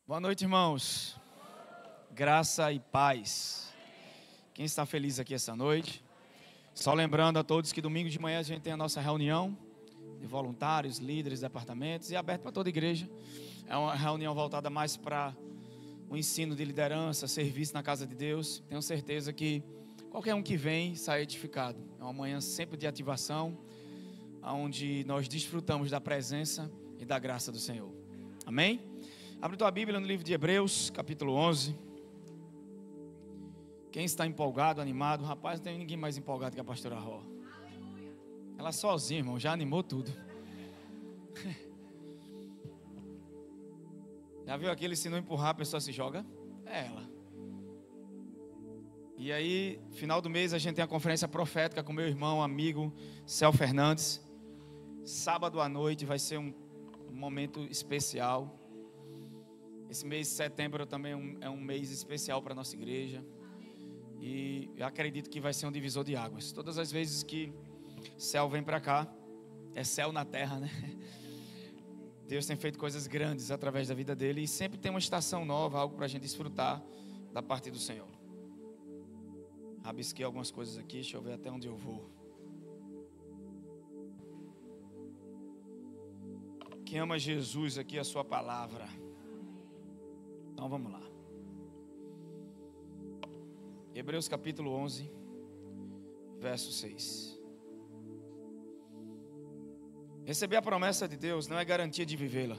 Boa noite, irmãos. Graça e paz. Quem está feliz aqui essa noite? Só lembrando a todos que domingo de manhã a gente tem a nossa reunião de voluntários, líderes, departamentos, e aberto para toda a igreja. É uma reunião voltada mais para o ensino de liderança, serviço na casa de Deus. Tenho certeza que qualquer um que vem sai edificado. É uma manhã sempre de ativação, onde nós desfrutamos da presença e da graça do Senhor. Amém? Abre tua Bíblia no livro de Hebreus, capítulo 11. Quem está empolgado, animado? Rapaz, não tem ninguém mais empolgado que a pastora Ró. Ela sozinha, irmão, já animou tudo. Já viu aquele, se não empurrar a pessoa se joga? É ela. E aí, final do mês a gente tem a conferência profética com meu irmão, amigo, Céu Fernandes. Sábado à noite vai ser um momento especial. Esse mês de setembro também é um mês especial para a nossa igreja. E eu acredito que vai ser um divisor de águas. Todas as vezes que Céu vem para cá, é céu na terra, né? Deus tem feito coisas grandes através da vida dele. E sempre tem uma estação nova, algo para a gente desfrutar da parte do Senhor. Rabisquei algumas coisas aqui, deixa eu ver até onde eu vou. Quem ama Jesus aqui, a sua palavra. Então vamos lá. Hebreus capítulo 11, verso 6. Receber a promessa de Deus não é garantia de vivê-la.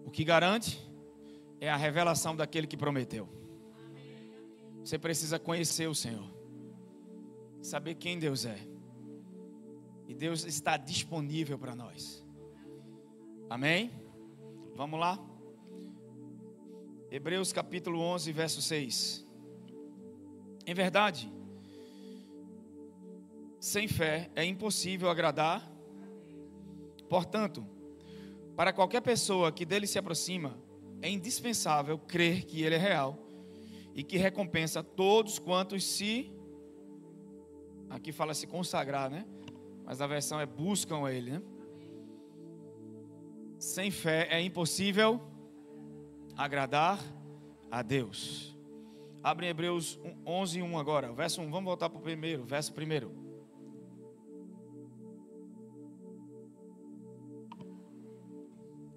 O que garante é a revelação daquele que prometeu. Você precisa conhecer o Senhor, saber quem Deus é. E Deus está disponível para nós. Amém? Vamos lá? Hebreus capítulo 11, verso 6. Em verdade, sem fé é impossível agradar. Portanto, para qualquer pessoa que dele se aproxima, é indispensável crer que ele é real e que recompensa todos quantos se... Aqui fala se consagrar, né? Mas a versão é buscam a ele, né? Sem fé é impossível agradar a Deus. Abre em Hebreus 11, 1 agora, verso 1, vamos voltar para o primeiro, verso 1.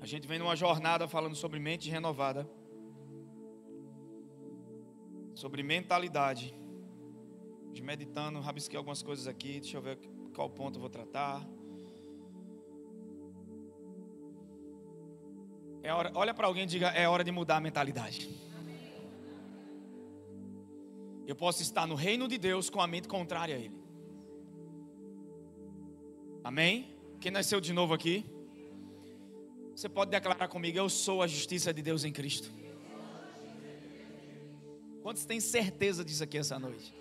A gente vem numa jornada falando sobre mente renovada, sobre mentalidade, de meditando, rabisquei algumas coisas aqui, deixa eu ver qual ponto eu vou tratar. É hora, olha para alguém e diga, é hora de mudar a mentalidade. Eu posso estar no reino de Deus com a mente contrária a Ele. Amém? Quem nasceu de novo aqui? Você pode declarar comigo, eu sou a justiça de Deus em Cristo. Quantos têm certeza disso aqui essa noite?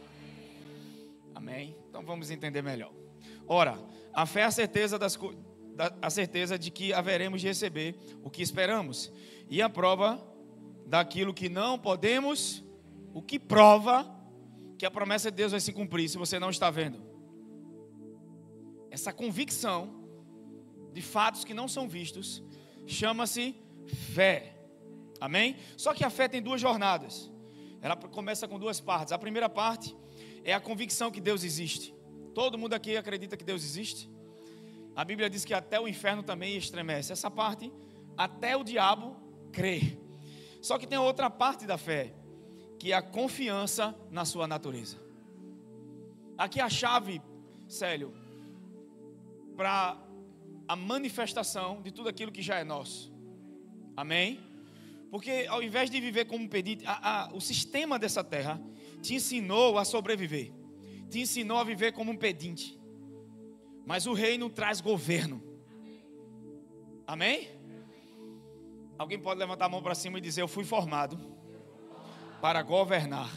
Amém? Então vamos entender melhor. Ora, a fé é a certeza de que haveremos de receber o que esperamos. E a prova daquilo que não podemos, o que prova que a promessa de Deus vai se cumprir se você não está vendo. Essa convicção de fatos que não são vistos chama-se fé. Amém? Só que a fé tem duas jornadas. Ela começa com duas partes. A primeira parte é a convicção que Deus existe. Todo mundo aqui acredita que Deus existe? A Bíblia diz que até o inferno também estremece. Essa parte, até o diabo crê. Só que tem outra parte da fé, que é a confiança na sua natureza. Aqui é a chave, Célio, para a manifestação de tudo aquilo que já é nosso. Amém? Porque ao invés de viver como um pedinte, o sistema dessa terra te ensinou a sobreviver. Te ensinou a viver como um pedinte. Mas o reino traz governo. Amém? Alguém pode levantar a mão para cima e dizer, eu fui formado para governar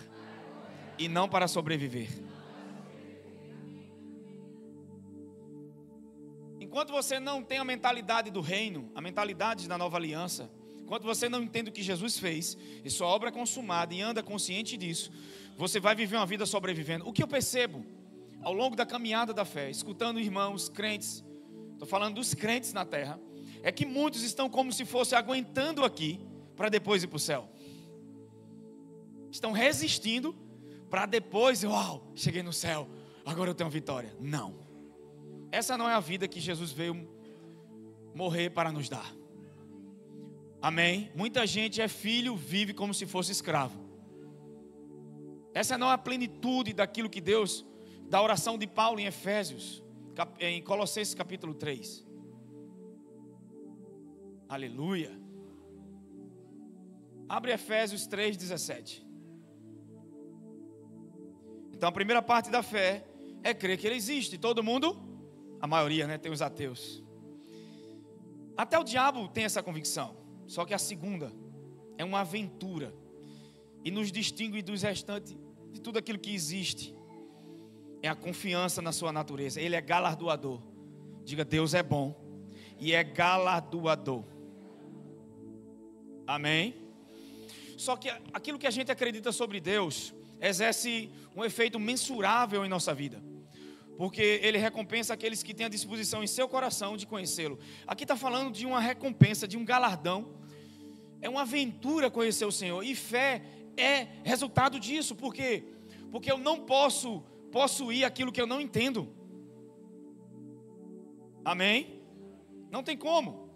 e não para sobreviver. Enquanto você não tem a mentalidade do reino, a mentalidade da nova aliança, enquanto você não entende o que Jesus fez e sua obra é consumada e anda consciente disso, você vai viver uma vida sobrevivendo. O que eu percebo ao longo da caminhada da fé, escutando irmãos, crentes, estou falando dos crentes na terra, é que muitos estão como se fosse aguentando aqui, para depois ir para o céu. Estão resistindo para depois, uau, cheguei no céu, agora eu tenho vitória. Não. Essa não é a vida que Jesus veio morrer para nos dar. Amém? Muita gente é filho, vive como se fosse escravo. Essa não é a plenitude daquilo que Deus, da oração de Paulo em Efésios, em Colossenses capítulo 3. Aleluia. Abre Efésios 3:17. Então a primeira parte da fé é crer que Ele existe. Todo mundo, a maioria, né, tem os ateus. Até o diabo tem essa convicção. Só que a segunda é uma aventura e nos distingue dos restantes, de tudo aquilo que existe. É a confiança na sua natureza. Ele é galardoador. Diga, Deus é bom e é galardoador. Amém? Só que aquilo que a gente acredita sobre Deus exerce um efeito mensurável em nossa vida, porque Ele recompensa aqueles que têm a disposição em seu coração de conhecê-lo. Aqui está falando de uma recompensa, de um galardão. É uma aventura conhecer o Senhor. E fé é resultado disso. Por quê? Porque eu não posso possuir aquilo que eu não entendo. Amém? Não tem como.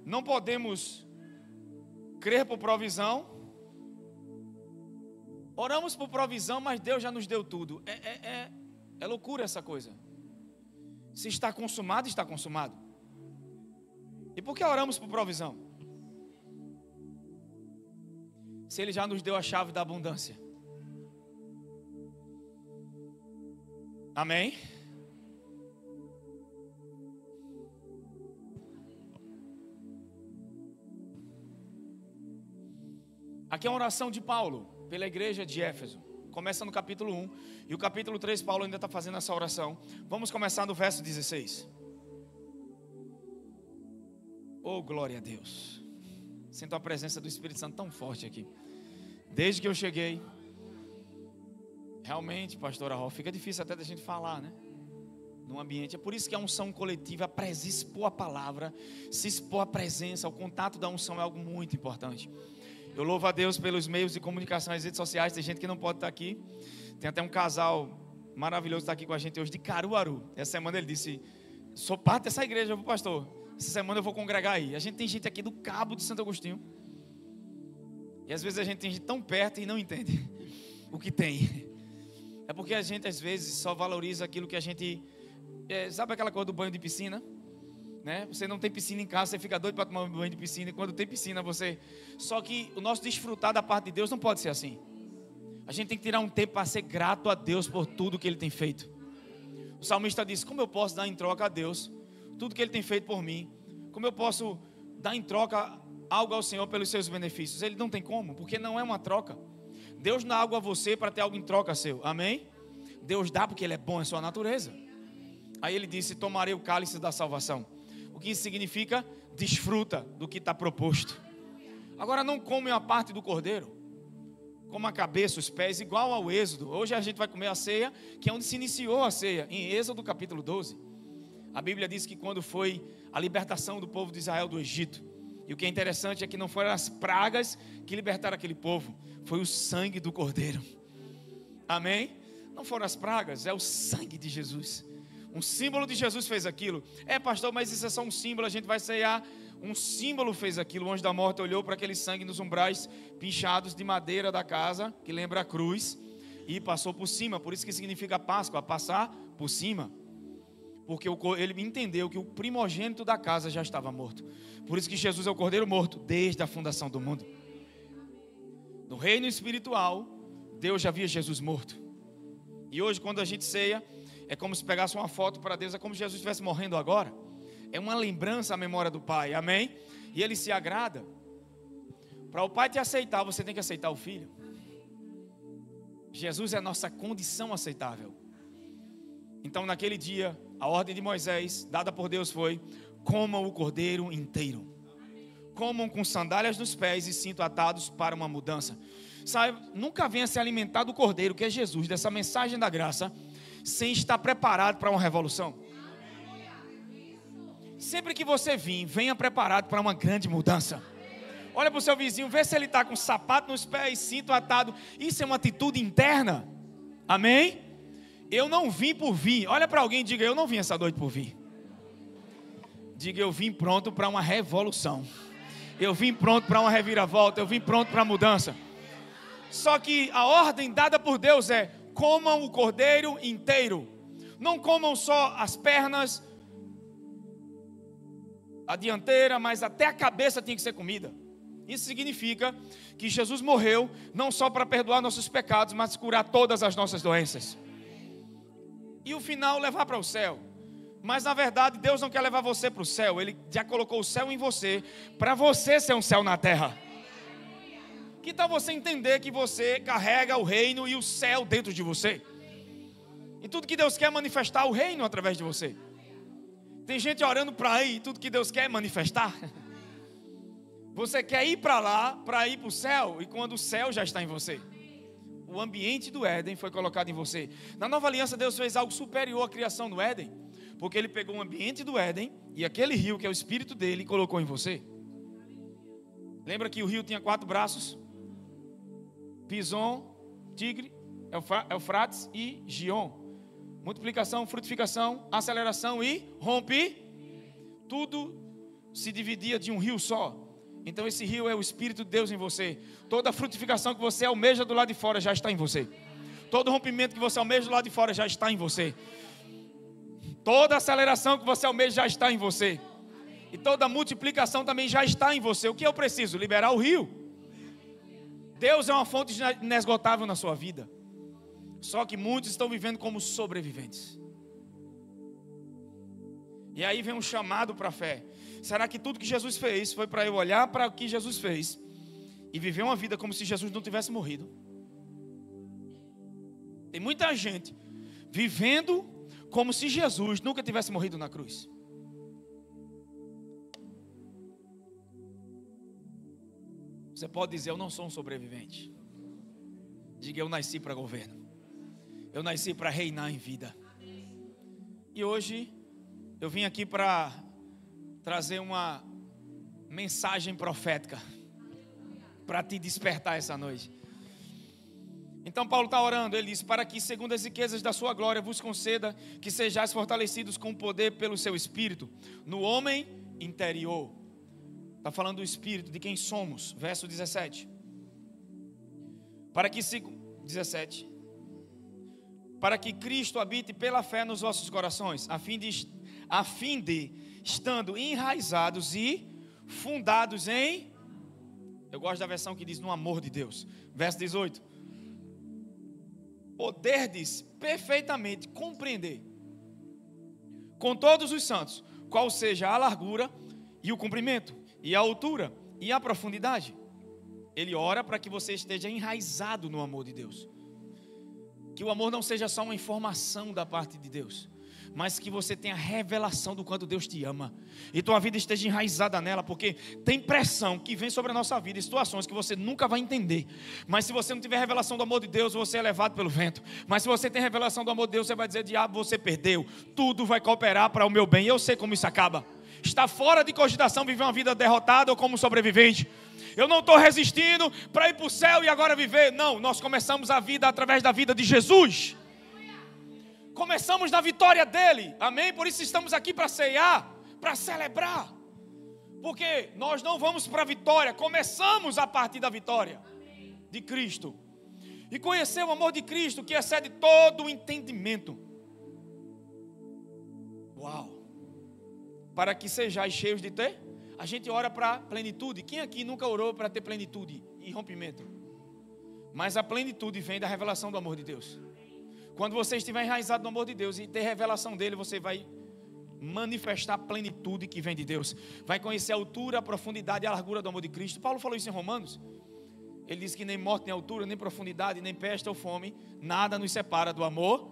Não podemos crer por provisão. Oramos por provisão, mas Deus já nos deu tudo. É loucura essa coisa. Se está consumado, está consumado. E por que oramos por provisão? Se Ele já nos deu a chave da abundância. Amém? Aqui é uma oração de Paulo pela igreja de Éfeso. Começa no capítulo 1. E o capítulo 3, Paulo ainda está fazendo essa oração. Vamos começar no verso 16. Oh, glória a Deus. Sinto a presença do Espírito Santo tão forte aqui. Desde que eu cheguei. Realmente, pastora Ró, fica difícil até da gente falar, né? Num ambiente. É por isso que a unção coletiva, expor a palavra, se expor a presença, o contato da unção é algo muito importante. Eu louvo a Deus pelos meios de comunicação, as redes sociais. Tem gente que não pode estar aqui. Tem até um casal maravilhoso que está aqui com a gente hoje, de Caruaru. Essa semana ele disse, sou parte dessa igreja, pastor. Essa semana eu vou congregar aí. A gente tem gente aqui do Cabo de Santo Agostinho. E às vezes a gente tem gente tão perto e não entende o que tem. É porque a gente às vezes só valoriza aquilo que a gente... sabe aquela coisa do banho de piscina? Né? Você não tem piscina em casa, você fica doido para tomar um banho de piscina. E quando tem piscina você... Só que o nosso desfrutar da parte de Deus não pode ser assim. A gente tem que tirar um tempo para ser grato a Deus por tudo que Ele tem feito. O salmista diz, como eu posso dar em troca a Deus tudo que Ele tem feito por mim? Como eu posso dar em troca algo ao Senhor pelos seus benefícios? Ele não tem como, porque não é uma troca. Deus não dá algo a você para ter algo em troca seu, amém? Deus dá porque Ele é bom, é sua natureza. Aí Ele disse, tomarei o cálice da salvação. O que isso significa? Desfruta do que está proposto. Agora não come a parte do cordeiro, como a cabeça, os pés, igual ao Êxodo. Hoje a gente vai comer a ceia, que é onde se iniciou a ceia, em Êxodo capítulo 12. A Bíblia diz que quando foi a libertação do povo de Israel do Egito, e o que é interessante é que não foram as pragas que libertaram aquele povo, foi o sangue do cordeiro. Amém? Não foram as pragas, é o sangue de Jesus. Um símbolo de Jesus fez aquilo. Pastor, mas isso é só um símbolo, a gente vai ceiar. Um símbolo fez aquilo. O anjo da morte olhou para aquele sangue nos umbrais pinchados de madeira da casa, que lembra a cruz, e passou por cima. Por isso que significa Páscoa, passar por cima. Porque ele entendeu que o primogênito da casa já estava morto. Por isso que Jesus é o cordeiro morto desde a fundação do mundo. No reino espiritual, Deus já via Jesus morto. E hoje quando a gente ceia, é como se pegasse uma foto para Deus, é como se Jesus estivesse morrendo agora. É uma lembrança à memória do Pai, amém? E Ele se agrada. Para o Pai te aceitar, você tem que aceitar o Filho. Jesus é a nossa condição aceitável. Então naquele dia, a ordem de Moisés, dada por Deus foi, comam o cordeiro inteiro. Comam com sandálias nos pés e cinto atados para uma mudança. Sabe, nunca venha se alimentar do cordeiro, que é Jesus, dessa mensagem da graça, sem estar preparado para uma revolução. sempre que você vir, venha preparado para uma grande mudança. Olha para o seu vizinho, vê se ele está com sapato nos pés, cinto atado. Isso é uma atitude interna. Amém? Eu não vim por vir. Olha para alguém e diga, eu não vim essa noite por vir. Diga, eu vim pronto para uma revolução. Eu vim pronto para uma reviravolta. Eu vim pronto para a mudança. Só que a ordem dada por Deus é: comam o cordeiro inteiro. Não comam só as pernas, a dianteira, mas até a cabeça tem que ser comida. Isso significa que Jesus morreu não só para perdoar nossos pecados, mas curar todas as nossas doenças. E o final, levar para o céu. Mas na verdade Deus não quer levar você para o céu. Ele já colocou o céu em você, para você ser um céu na terra. Que tal você entender que você carrega o reino e o céu dentro de você? E tudo que Deus quer é manifestar o reino através de você. Tem gente orando para ir, tudo que Deus quer é manifestar. Você quer ir para lá, para ir para o céu, e quando o céu já está em você. O ambiente do Éden foi colocado em você. Na nova aliança Deus fez algo superior à criação do Éden, porque Ele pegou o ambiente do Éden e aquele rio que é o espírito dele e colocou em você. Lembra que o rio tinha 4 braços? Pison, Tigre, Eufrates e Gion. Multiplicação, frutificação, aceleração e rompe. Tudo se dividia de um rio só. Então esse rio é o Espírito de Deus em você. Toda a frutificação que você almeja do lado de fora já está em você. Todo rompimento que você almeja do lado de fora já está em você. Toda a aceleração que você almeja já está em você. E toda a multiplicação também já está em você. O que eu preciso? Liberar o rio. Deus é uma fonte inesgotável na sua vida. Só que muitos estão vivendo como sobreviventes. E aí vem um chamado para a fé. Será que tudo que Jesus fez foi para eu olhar para o que Jesus fez e viver uma vida como se Jesus não tivesse morrido? Tem muita gente vivendo como se Jesus nunca tivesse morrido na cruz. Você pode dizer, eu não sou um sobrevivente. Diga, eu nasci para governo. Eu nasci para reinar em vida. E hoje eu vim aqui para trazer uma mensagem profética para te despertar essa noite. Então Paulo está orando, ele diz: para que segundo as riquezas da sua glória vos conceda que sejais fortalecidos com poder pelo seu Espírito, no homem interior. Está falando do Espírito, de quem somos. Verso 17. Para que 17. Para que Cristo habite pela fé nos vossos corações, a fim de estando enraizados e fundados em... Eu gosto da versão que diz no amor de Deus. Verso 18. Poderdes perfeitamente compreender com todos os santos qual seja a largura e o comprimento e a altura e a profundidade. Ele ora para que você esteja enraizado no amor de Deus. Que o amor não seja só uma informação da parte de Deus, mas que você tenha revelação do quanto Deus te ama e tua vida esteja enraizada nela, porque tem pressão que vem sobre a nossa vida, situações que você nunca vai entender, mas se você não tiver revelação do amor de Deus, você é levado pelo vento. Mas se você tem revelação do amor de Deus, você vai dizer: diabo, você perdeu, tudo vai cooperar para o meu bem. Eu sei como isso acaba. Está fora de cogitação viver uma vida derrotada ou como sobrevivente. Eu não estou resistindo para ir para o céu e agora viver. Não, nós começamos a vida através da vida de Jesus. Começamos na vitória dele, amém? Por isso estamos aqui para ceiar, para celebrar. Porque nós não vamos para a vitória, começamos a partir da vitória de Cristo. E conhecer o amor de Cristo que excede todo o entendimento. Uau! Para que sejais cheios de ter. A gente ora para plenitude. Quem aqui nunca orou para ter plenitude e rompimento? Mas a plenitude vem da revelação do amor de Deus. Quando você estiver enraizado no amor de Deus e ter revelação dele, você vai manifestar a plenitude que vem de Deus. Vai conhecer a altura, a profundidade e a largura do amor de Cristo. Paulo falou isso em Romanos. Ele diz que nem morte, nem altura, nem profundidade, nem peste ou fome, nada nos separa do amor.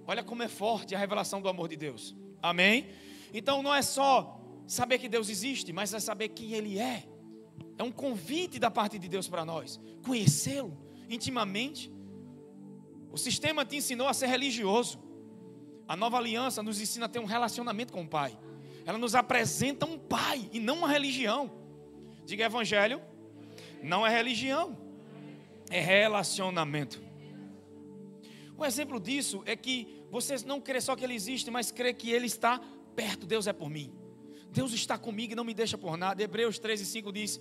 Olha como é forte a revelação do amor de Deus. Amém? Então não é só saber que Deus existe, mas é saber quem Ele é. É um convite da parte de Deus para nós. Conhecê-lo intimamente. O sistema te ensinou a ser religioso. A nova aliança nos ensina a ter um relacionamento com o Pai. Ela nos apresenta um pai e não uma religião. Diga evangelho, não é religião, é relacionamento. Um exemplo disso é que você não crê só que Ele existe, mas crê que Ele está perto. Deus é por mim. Deus está comigo e não me deixa por nada. Hebreus 13:5 diz: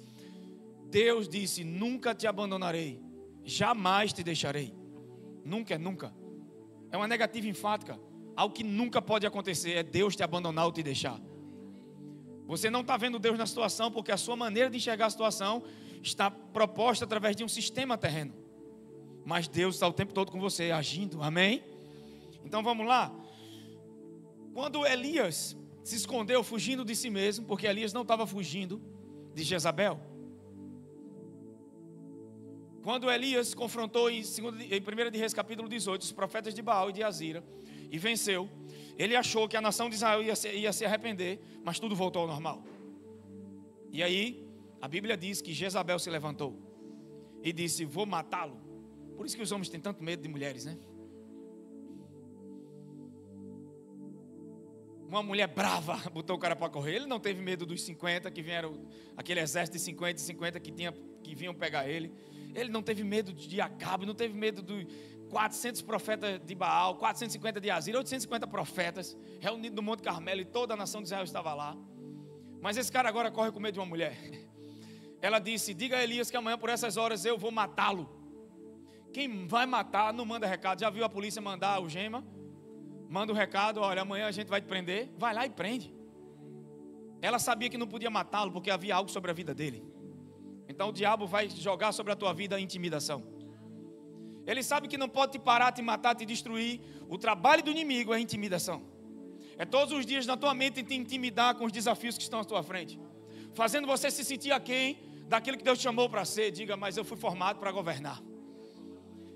Deus disse, nunca te abandonarei, jamais te deixarei. Nunca é nunca. É uma negativa enfática. Algo que nunca pode acontecer é Deus te abandonar ou te deixar. Você não está vendo Deus na situação porque a sua maneira de enxergar a situação está proposta através de um sistema terreno. Mas Deus está o tempo todo com você, agindo, amém? Então vamos lá. Quando Elias se escondeu fugindo de si mesmo, porque Elias não estava fugindo de Jezabel. Quando Elias confrontou em 1 de Reis capítulo 18, os profetas de Baal e de Azira, e venceu, ele achou que a nação de Israel ia se arrepender, mas tudo voltou ao normal. E aí, a Bíblia diz que Jezabel se levantou e disse, vou matá-lo. Por isso que os homens têm tanto medo de mulheres, né? Uma mulher brava botou o cara para correr. Ele não teve medo dos 50 que vieram, aquele exército de 50 e 50 que vinham pegar ele. Ele não teve medo de Acabe, não teve medo dos 400 profetas de Baal, 450 de Azira, 850 profetas reunidos no Monte Carmelo, e toda a nação de Israel estava lá. Mas esse cara agora corre com medo de uma mulher. Ela disse, diga a Elias que amanhã por essas horas eu vou matá-lo. Quem vai matar não manda recado. Já viu a polícia mandar algema? Manda o recado, olha, amanhã a gente vai te prender. Vai lá e prende. Ela sabia que não podia matá-lo porque havia algo sobre a vida dele. Então o diabo vai jogar sobre a tua vida a intimidação. Ele sabe que não pode te parar, te matar, te destruir. O trabalho do inimigo é a intimidação. É todos os dias na tua mente te intimidar com os desafios que estão à tua frente, fazendo você se sentir aquém daquilo que Deus te chamou para ser. Diga, mas eu fui formado para governar.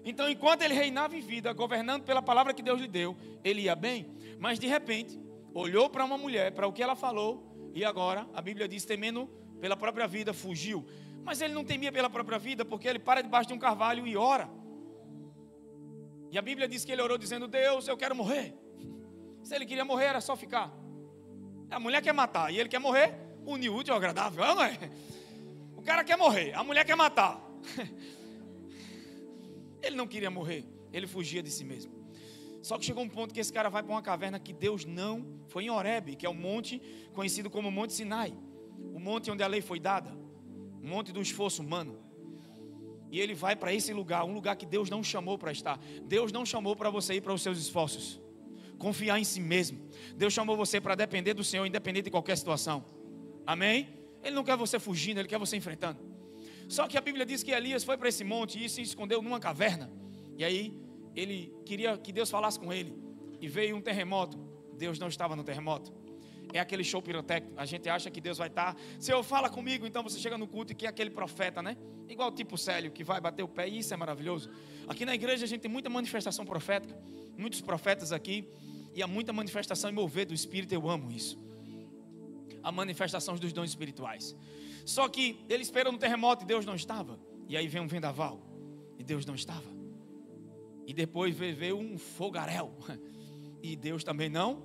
Então, enquanto ele reinava em vida, governando pela palavra que Deus lhe deu, ele ia bem. Mas de repente, olhou para uma mulher, para o que ela falou, e agora, a Bíblia diz, temendo pela própria vida, fugiu. Mas ele não temia pela própria vida, porque ele para debaixo de um carvalho e ora. E a Bíblia diz que ele orou dizendo, Deus, eu quero morrer. Se ele queria morrer, era só ficar. A mulher quer matar e ele quer morrer, uniu útil ao agradável, não é? O cara quer morrer, a mulher quer matar. Ele não queria morrer, ele fugia de si mesmo. Só que chegou um ponto que esse cara vai para uma caverna que Deus não... Foi em Horebe, que é um monte conhecido como Monte Sinai. O monte onde a lei foi dada. O monte do esforço humano. E ele vai para esse lugar, um lugar que Deus não chamou para estar. Deus não chamou para você ir para os seus esforços. Confiar em si mesmo. Deus chamou você para depender do Senhor, independente de qualquer situação. Amém? Ele não quer você fugindo, Ele quer você enfrentando. Só que a Bíblia diz que Elias foi para esse monte e se escondeu numa caverna. E aí ele queria que Deus falasse com ele. E veio um terremoto. Deus não estava no terremoto. É aquele show pirotécnico. A gente acha que Deus vai estar. Senhor, fala comigo. Então você chega no culto e que é aquele profeta, né? Igual tipo Célio, que vai bater o pé. E isso é maravilhoso. Aqui na igreja a gente tem muita manifestação profética. Muitos profetas aqui. E há muita manifestação em mover do Espírito. Eu amo isso. A manifestação dos dons espirituais. Só que ele esperou no terremoto e Deus não estava. E aí vem um vendaval e Deus não estava. E depois veio um fogaréu e Deus também não.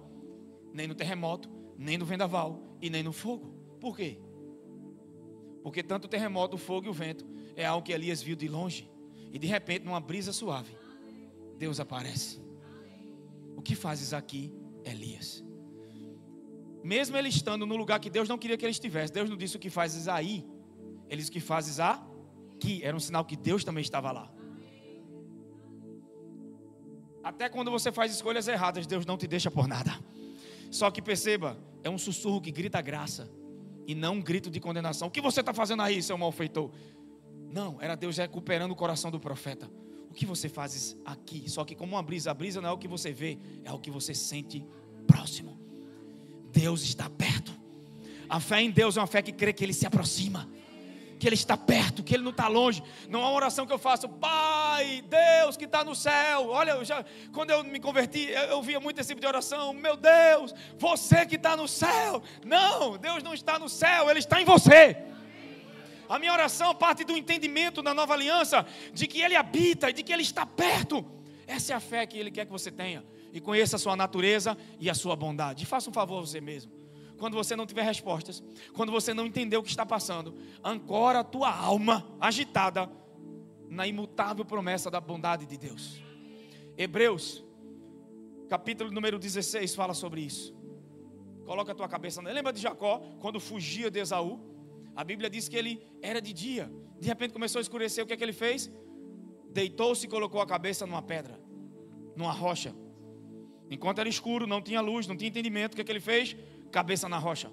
Nem no terremoto, nem no vendaval e nem no fogo. Por quê? Porque tanto o terremoto, o fogo e o vento é algo que Elias viu de longe. E de repente, numa brisa suave, Deus aparece. O que fazes aqui, Elias? Mesmo ele estando no lugar que Deus não queria que ele estivesse, Deus não disse o que fazes aí, Ele disse o que fazes aqui. Era um sinal que Deus também estava lá. Até quando você faz escolhas erradas, Deus não te deixa por nada. Só que perceba, é um sussurro que grita graça e não um grito de condenação. O que você está fazendo aí, seu malfeitor? Não, era Deus recuperando o coração do profeta. O que você fazes aqui? Só que como uma brisa, a brisa não é o que você vê, é o que você sente próximo. Deus está perto. A fé em Deus é uma fé que crê que Ele se aproxima, que Ele está perto, que Ele não está longe. Não é uma oração que eu faço, Pai, Deus que está no céu. Olha, quando eu me converti, eu via muito esse tipo de oração. Meu Deus, você que está no céu. Não, Deus não está no céu, Ele está em você. A minha oração parte do entendimento da nova aliança, de que Ele habita e de que Ele está perto. Essa é a fé que Ele quer que você tenha. E conheça a sua natureza e a sua bondade. Faça um favor a você mesmo. quando você não tiver respostas, quando você não entender o que está passando, ancora a tua alma agitada na imutável promessa da bondade de Deus. Hebreus, capítulo número 16, fala sobre isso. Coloca a tua cabeça. Lembra de Jacó, quando fugia de Esaú? A Bíblia diz que ele era de dia. De repente começou a escurecer. O que é que ele fez? Deitou-se e colocou a cabeça numa pedra, numa rocha. Enquanto era escuro, não tinha luz, não tinha entendimento. O que é que ele fez? Cabeça na rocha.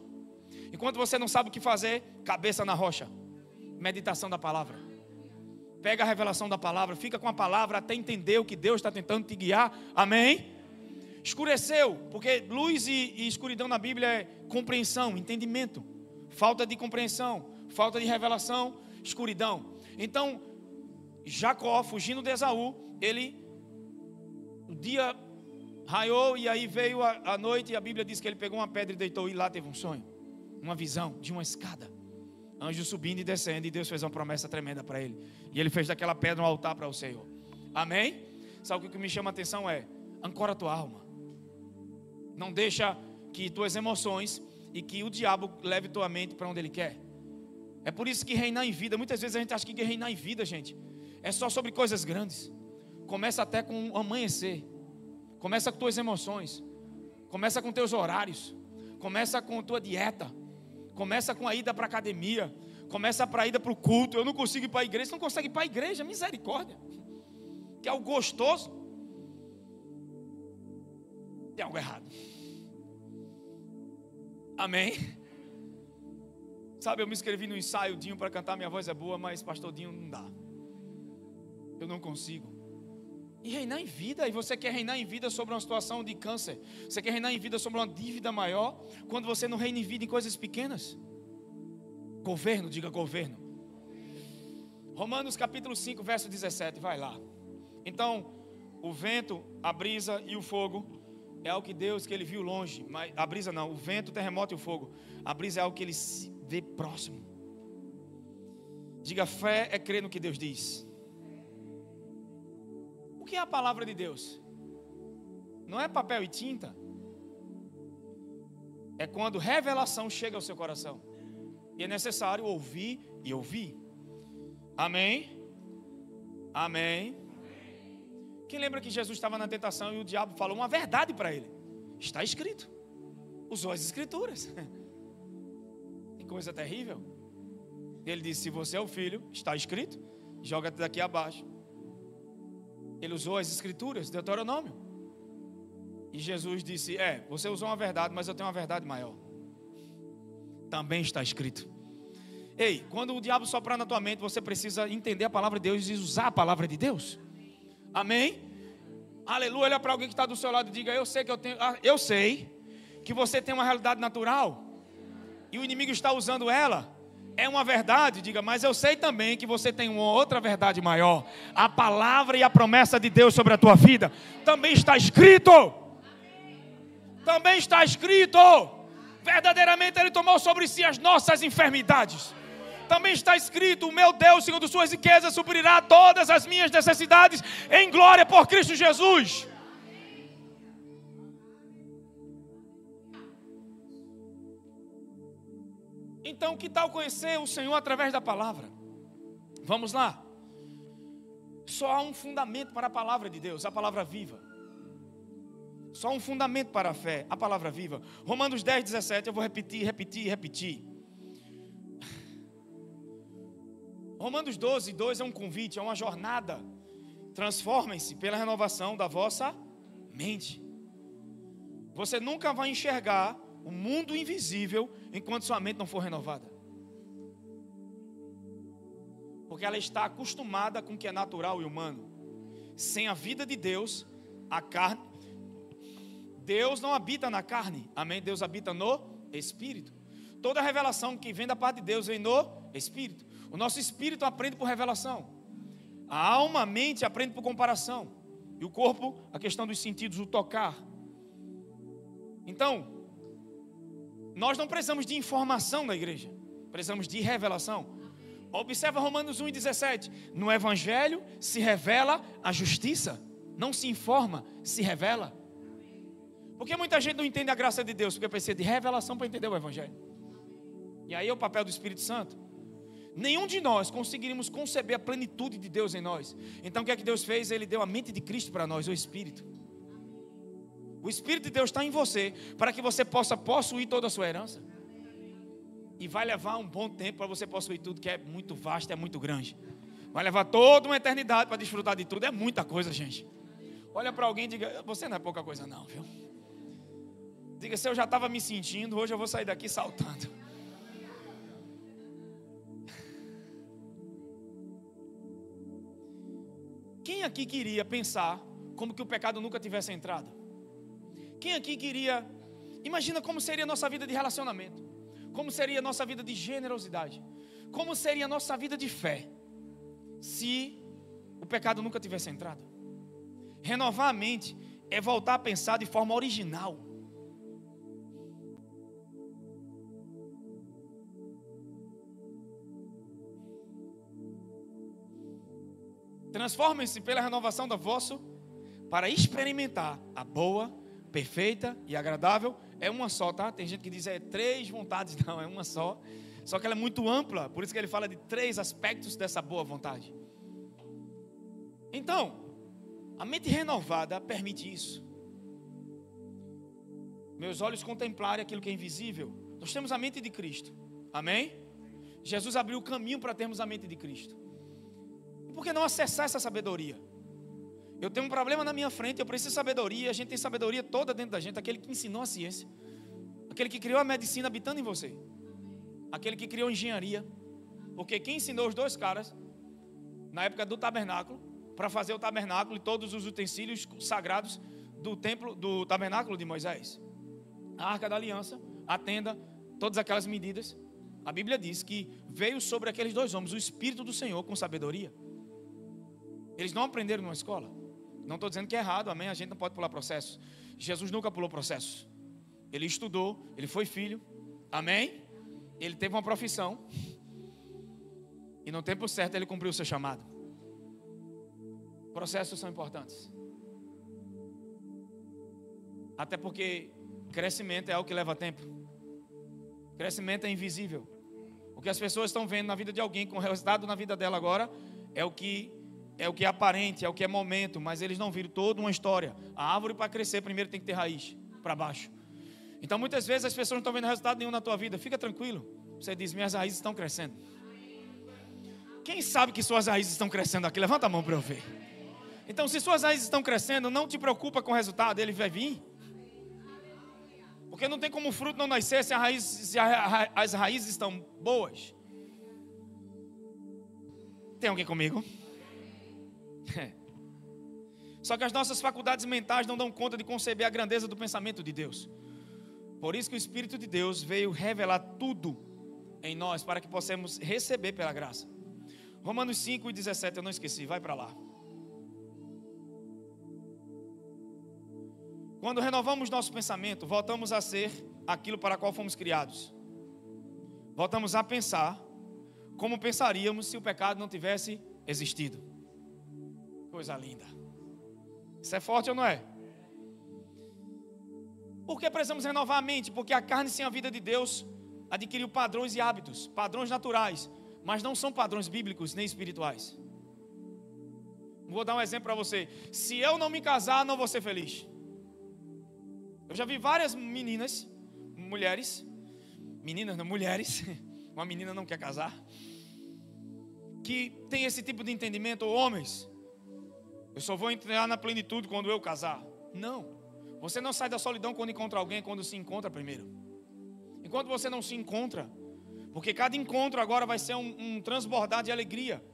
Enquanto você não sabe o que fazer, cabeça na rocha. Meditação da palavra. Pega a revelação da palavra, fica com a palavra até entender o que Deus está tentando te guiar. Amém? Escureceu, porque luz e escuridão na Bíblia é compreensão, entendimento. Falta de compreensão, falta de revelação, escuridão. Então, Jacó, fugindo de Esaú, o dia raiou e aí veio a noite, e a Bíblia diz que ele pegou uma pedra e deitou, e lá teve um sonho, uma visão de uma escada, anjos subindo e descendo, e Deus fez uma promessa tremenda para ele, e ele fez daquela pedra um altar para o Senhor. Amém? Sabe o que me chama a atenção é, ancora a tua alma, não deixa que tuas emoções e que o diabo leve tua mente para onde ele quer. É por isso que reinar em vida, muitas vezes a gente acha que reinar em vida, gente, é só sobre coisas grandes. Começa até com o amanhecer, começa com tuas emoções, começa com teus horários, começa com tua dieta, começa com a ida para a academia, começa para a ida para o culto. Eu não consigo ir para a igreja. Você não consegue ir para a igreja, misericórdia, que é algo gostoso. Tem algo errado. Amém? Sabe, eu me inscrevi no ensaio Dinho para cantar Minha Voz é Boa, mas pastor Dinho não dá. Eu não consigo. E reinar em vida, e você quer reinar em vida sobre uma situação de câncer, você quer reinar em vida sobre uma dívida maior, quando você não reina em vida em coisas pequenas. Governo, diga governo. Romanos capítulo 5, verso 17, vai lá. Então, o vento, a brisa e o fogo é algo que Deus, que ele viu longe, mas a brisa não, o vento, o terremoto e o fogo. A brisa é algo que ele se vê próximo. Diga, fé é crer no que Deus diz. O que é a palavra de Deus? Não é papel e tinta. É quando revelação chega ao seu coração. E é necessário ouvir e ouvir. Amém? Amém. Quem lembra que Jesus estava na tentação e o diabo falou uma verdade para ele? Está escrito. Usou as escrituras. Que coisa terrível. Ele disse, se você é o filho, está escrito, joga-te daqui abaixo. Ele usou as escrituras, Deuteronômio. E Jesus disse, você usou uma verdade, mas eu tenho uma verdade maior. Também está escrito. Ei, quando o diabo soprar na tua mente, você precisa entender a palavra de Deus e usar a palavra de Deus. Amém? Aleluia. Olha para alguém que está do seu lado e diga, eu sei que você tem uma realidade natural e o inimigo está usando ela. É uma verdade, diga, mas eu sei também que você tem uma outra verdade maior. A palavra e a promessa de Deus sobre a tua vida também está escrito. Também está escrito. Verdadeiramente Ele tomou sobre si as nossas enfermidades. Também está escrito, o meu Deus, segundo suas riquezas, suprirá todas as minhas necessidades em glória por Cristo Jesus. Então, que tal conhecer o Senhor através da palavra? Vamos lá. Só há um fundamento para a palavra de Deus, a palavra viva. Só um fundamento para a fé, a palavra viva. Romanos 10, 17, eu vou repetir. Romanos 12, 2 é um convite, é uma jornada. Transformem-se pela renovação da vossa mente. Você nunca vai enxergar o mundo invisível enquanto sua mente não for renovada. Porque ela está acostumada com o que é natural e humano. Sem a vida de Deus, a carne... Deus não habita na carne, amém? Deus habita no Espírito. Toda revelação que vem da parte de Deus vem no Espírito. O nosso espírito aprende por revelação. A alma, a mente aprende por comparação. E o corpo, a questão dos sentidos, o tocar. Então, nós não precisamos de informação na igreja. Precisamos de revelação. Observa Romanos 1:17. No Evangelho se revela a justiça. Não se informa, se revela. Porque muita gente não entende a graça de Deus, porque precisa de revelação para entender o Evangelho. E aí é o papel do Espírito Santo. Nenhum de nós conseguiríamos conceber a plenitude de Deus em nós. Então o que é que Deus fez? Ele deu a mente de Cristo para nós, o Espírito. O Espírito de Deus está em você, para que você possa possuir toda a sua herança. E vai levar um bom tempo para você possuir tudo, que é muito vasto, é muito grande. Vai levar toda uma eternidade para desfrutar de tudo, é muita coisa, gente. Olha para alguém e diga, você não é pouca coisa não, viu? Diga, se eu já estava me sentindo, hoje eu vou sair daqui saltando. Quem aqui queria pensar como que o pecado nunca tivesse entrado? Quem aqui queria... Imagina como seria a nossa vida de relacionamento. Como seria a nossa vida de generosidade. Como seria a nossa vida de fé se o pecado nunca tivesse entrado. Renovar a mente é voltar a pensar de forma original. Transformem-se pela renovação do vosso, para experimentar a boa, perfeita e agradável. É uma só, tá? Tem gente que diz 3 vontades, não, é uma só. Só que ela é muito ampla, por isso que ele fala de 3 aspectos dessa boa vontade. Então, a mente renovada permite isso. Meus olhos contemplarem aquilo que é invisível. Nós temos a mente de Cristo, amém? Jesus abriu o caminho para termos a mente de Cristo. Por que não acessar essa sabedoria? Eu tenho um problema na minha frente, eu preciso de sabedoria. A gente tem sabedoria toda dentro da gente. Aquele que ensinou a ciência, aquele que criou a medicina habitando em você, aquele que criou a engenharia. Porque quem ensinou os 2 caras na época do tabernáculo, para fazer o tabernáculo e todos os utensílios sagrados do templo, do tabernáculo de Moisés, a arca da aliança, a tenda, todas aquelas medidas. A Bíblia diz que veio sobre aqueles 2 homens o Espírito do Senhor com sabedoria. Eles não aprenderam numa escola. Não estou dizendo que é errado, amém? A gente não pode pular processos. Jesus nunca pulou processos. Ele estudou, ele foi filho, amém? Ele teve uma profissão. E no tempo certo ele cumpriu o seu chamado. Processos são importantes. Até porque crescimento é algo que leva tempo. Crescimento é invisível. O que as pessoas estão vendo na vida de alguém, com o resultado na vida dela agora, é o que é aparente, é o que é momento, mas eles não viram toda uma história. A árvore para crescer primeiro tem que ter raiz, para baixo. Então muitas vezes as pessoas não estão vendo resultado nenhum na tua vida. Fica tranquilo. Você diz, minhas raízes estão crescendo. Quem sabe que suas raízes estão crescendo aqui? Levanta a mão para eu ver. Então se suas raízes estão crescendo, não te preocupa com o resultado, ele vai vir. Porque não tem como o fruto não nascer se as raízes estão boas. Tem alguém comigo? Só que as nossas faculdades mentais não dão conta de conceber a grandeza do pensamento de Deus. Por isso que o Espírito de Deus veio revelar tudo em nós, para que possamos receber pela graça. Romanos 5:17, eu não esqueci, vai para lá. Quando renovamos nosso pensamento, voltamos a ser aquilo para o qual fomos criados. Voltamos a pensar como pensaríamos se o pecado não tivesse existido. Coisa linda. Isso é forte ou não é? Por que precisamos renovar a mente? Porque a carne sem a vida de Deus adquiriu padrões e hábitos, padrões naturais, mas não são padrões bíblicos nem espirituais. Vou dar um exemplo para você. Se eu não me casar, não vou ser feliz. Eu já vi várias mulheres, uma menina não quer casar, que tem esse tipo de entendimento, ou homens, eu só vou entrar na plenitude quando eu casar. Não, você não sai da solidão quando encontra alguém, quando se encontra primeiro. Enquanto você não se encontra, porque cada encontro agora vai ser um transbordar de alegria,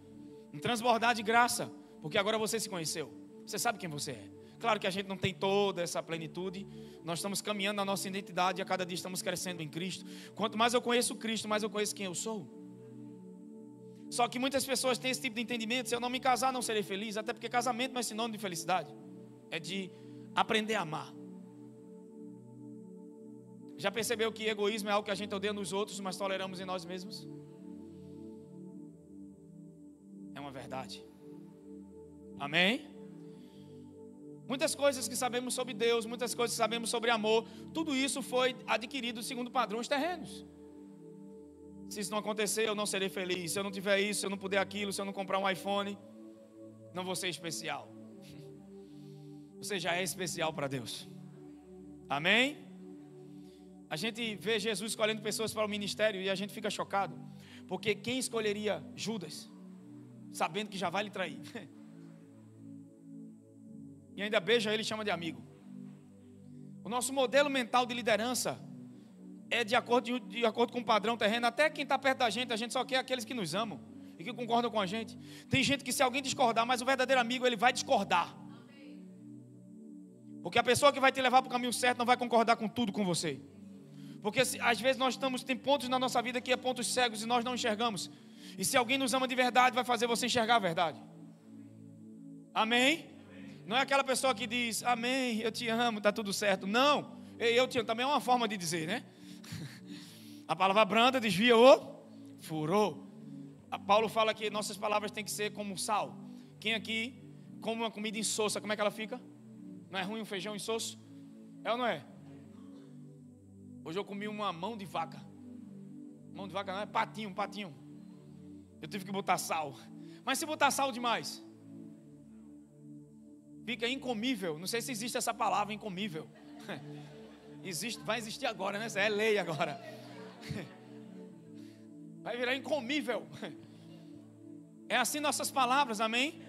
um transbordar de graça, porque agora você se conheceu, você sabe quem você é. Claro que a gente não tem toda essa plenitude, nós estamos caminhando na nossa identidade e a cada dia estamos crescendo em Cristo. Quanto mais eu conheço Cristo, mais eu conheço quem eu sou. Só que muitas pessoas têm esse tipo de entendimento: se eu não me casar, não serei feliz. Até porque casamento não é sinônimo de felicidade, é de aprender a amar. Já percebeu que egoísmo é algo que a gente odeia nos outros, mas toleramos em nós mesmos? É uma verdade. Amém? Muitas coisas que sabemos sobre Deus, muitas coisas que sabemos sobre amor, tudo isso foi adquirido segundo padrões terrenos. Se isso não acontecer, eu não serei feliz. Se eu não tiver isso, se eu não puder aquilo, se eu não comprar um iPhone, não vou ser especial. Você já é especial para Deus. Amém? A gente vê Jesus escolhendo pessoas para o ministério e a gente fica chocado. Porque quem escolheria Judas, sabendo que já vai lhe trair? E ainda beija ele e chama de amigo. O nosso modelo mental de liderança é de acordo com o padrão terreno. Até quem está perto da gente só quer aqueles que nos amam e que concordam com a gente. Tem gente que se alguém discordar, mas o verdadeiro amigo, ele vai discordar. Porque a pessoa que vai te levar para o caminho certo não vai concordar com tudo com você. Porque às vezes tem pontos na nossa vida que é pontos cegos e nós não enxergamos. E se alguém nos ama de verdade, vai fazer você enxergar a verdade. Amém? Não é aquela pessoa que diz, amém, eu te amo, está tudo certo. Não, eu te amo também é uma forma de dizer, né? A palavra branda desvia o furor. Paulo fala que nossas palavras têm que ser como sal. Quem aqui come uma comida insossa, como é que ela fica? Não é ruim um feijão insosso? É ou não é? Hoje eu comi uma mão de vaca. Mão de vaca não, é patinho. Eu tive que botar sal. Mas se botar sal demais, fica incomível. Não sei se existe essa palavra, incomível. Existe, vai existir agora, né? Isso é lei agora. Vai virar incomível. É assim nossas palavras, amém?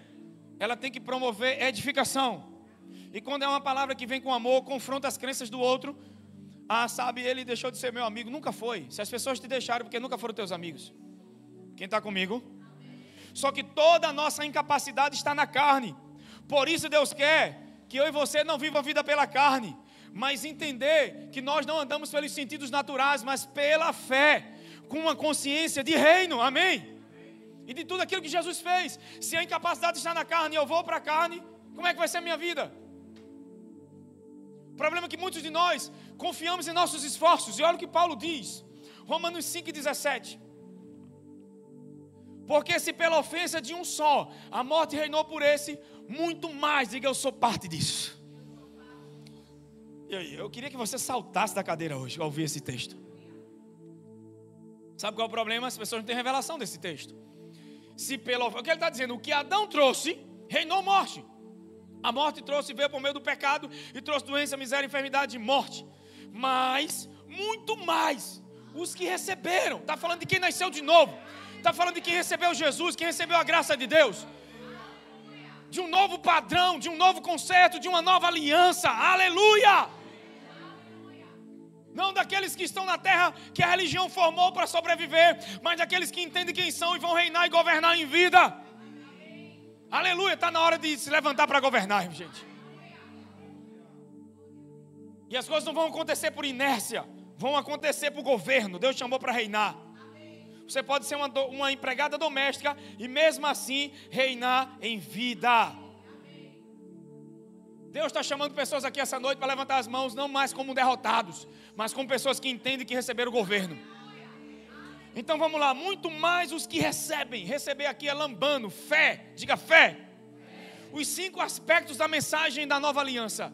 Ela tem que promover edificação. E quando é uma palavra que vem com amor, confronta as crenças do outro. Ah, sabe, ele deixou de ser meu amigo. Nunca foi. Se as pessoas te deixaram, porque nunca foram teus amigos. Quem está comigo? Só que toda a nossa incapacidade está na carne. Por isso Deus quer que eu e você não vivam a vida pela carne, mas entender que nós não andamos pelos sentidos naturais, mas pela fé, com uma consciência de reino, amém? E de tudo aquilo que Jesus fez. Se a incapacidade está na carne e eu vou para a carne, como é que vai ser a minha vida? O problema é que muitos de nós confiamos em nossos esforços. E olha o que Paulo diz, Romanos 5,17. Porque se pela ofensa de um só a morte reinou por esse, muito mais, diga, eu sou parte disso. Eu queria que você saltasse da cadeira hoje ao ouvir esse texto. Sabe qual é o problema? As pessoas não têm revelação desse texto. O que ele está dizendo? O que Adão trouxe, reinou morte. A morte veio por meio do pecado e trouxe doença, miséria, enfermidade e morte. Mas, muito mais, os que receberam. Está falando de quem nasceu de novo. Está falando de quem recebeu Jesus, quem recebeu a graça de Deus. De um novo padrão, de um novo concerto, de uma nova aliança. Aleluia! Não daqueles que estão na terra que a religião formou para sobreviver, mas daqueles que entendem quem são e vão reinar e governar em vida. Aleluia, está na hora de se levantar para governar, gente. E as coisas não vão acontecer por inércia, vão acontecer por governo. Deus chamou para reinar. Você pode ser uma empregada doméstica e mesmo assim reinar em vida. Deus está chamando pessoas aqui essa noite para levantar as mãos, não mais como derrotados, mas como pessoas que entendem que receberam o governo. Então vamos lá, muito mais os que recebem. Receber aqui é lambano, fé, diga fé. Os 5 aspectos da mensagem da nova aliança.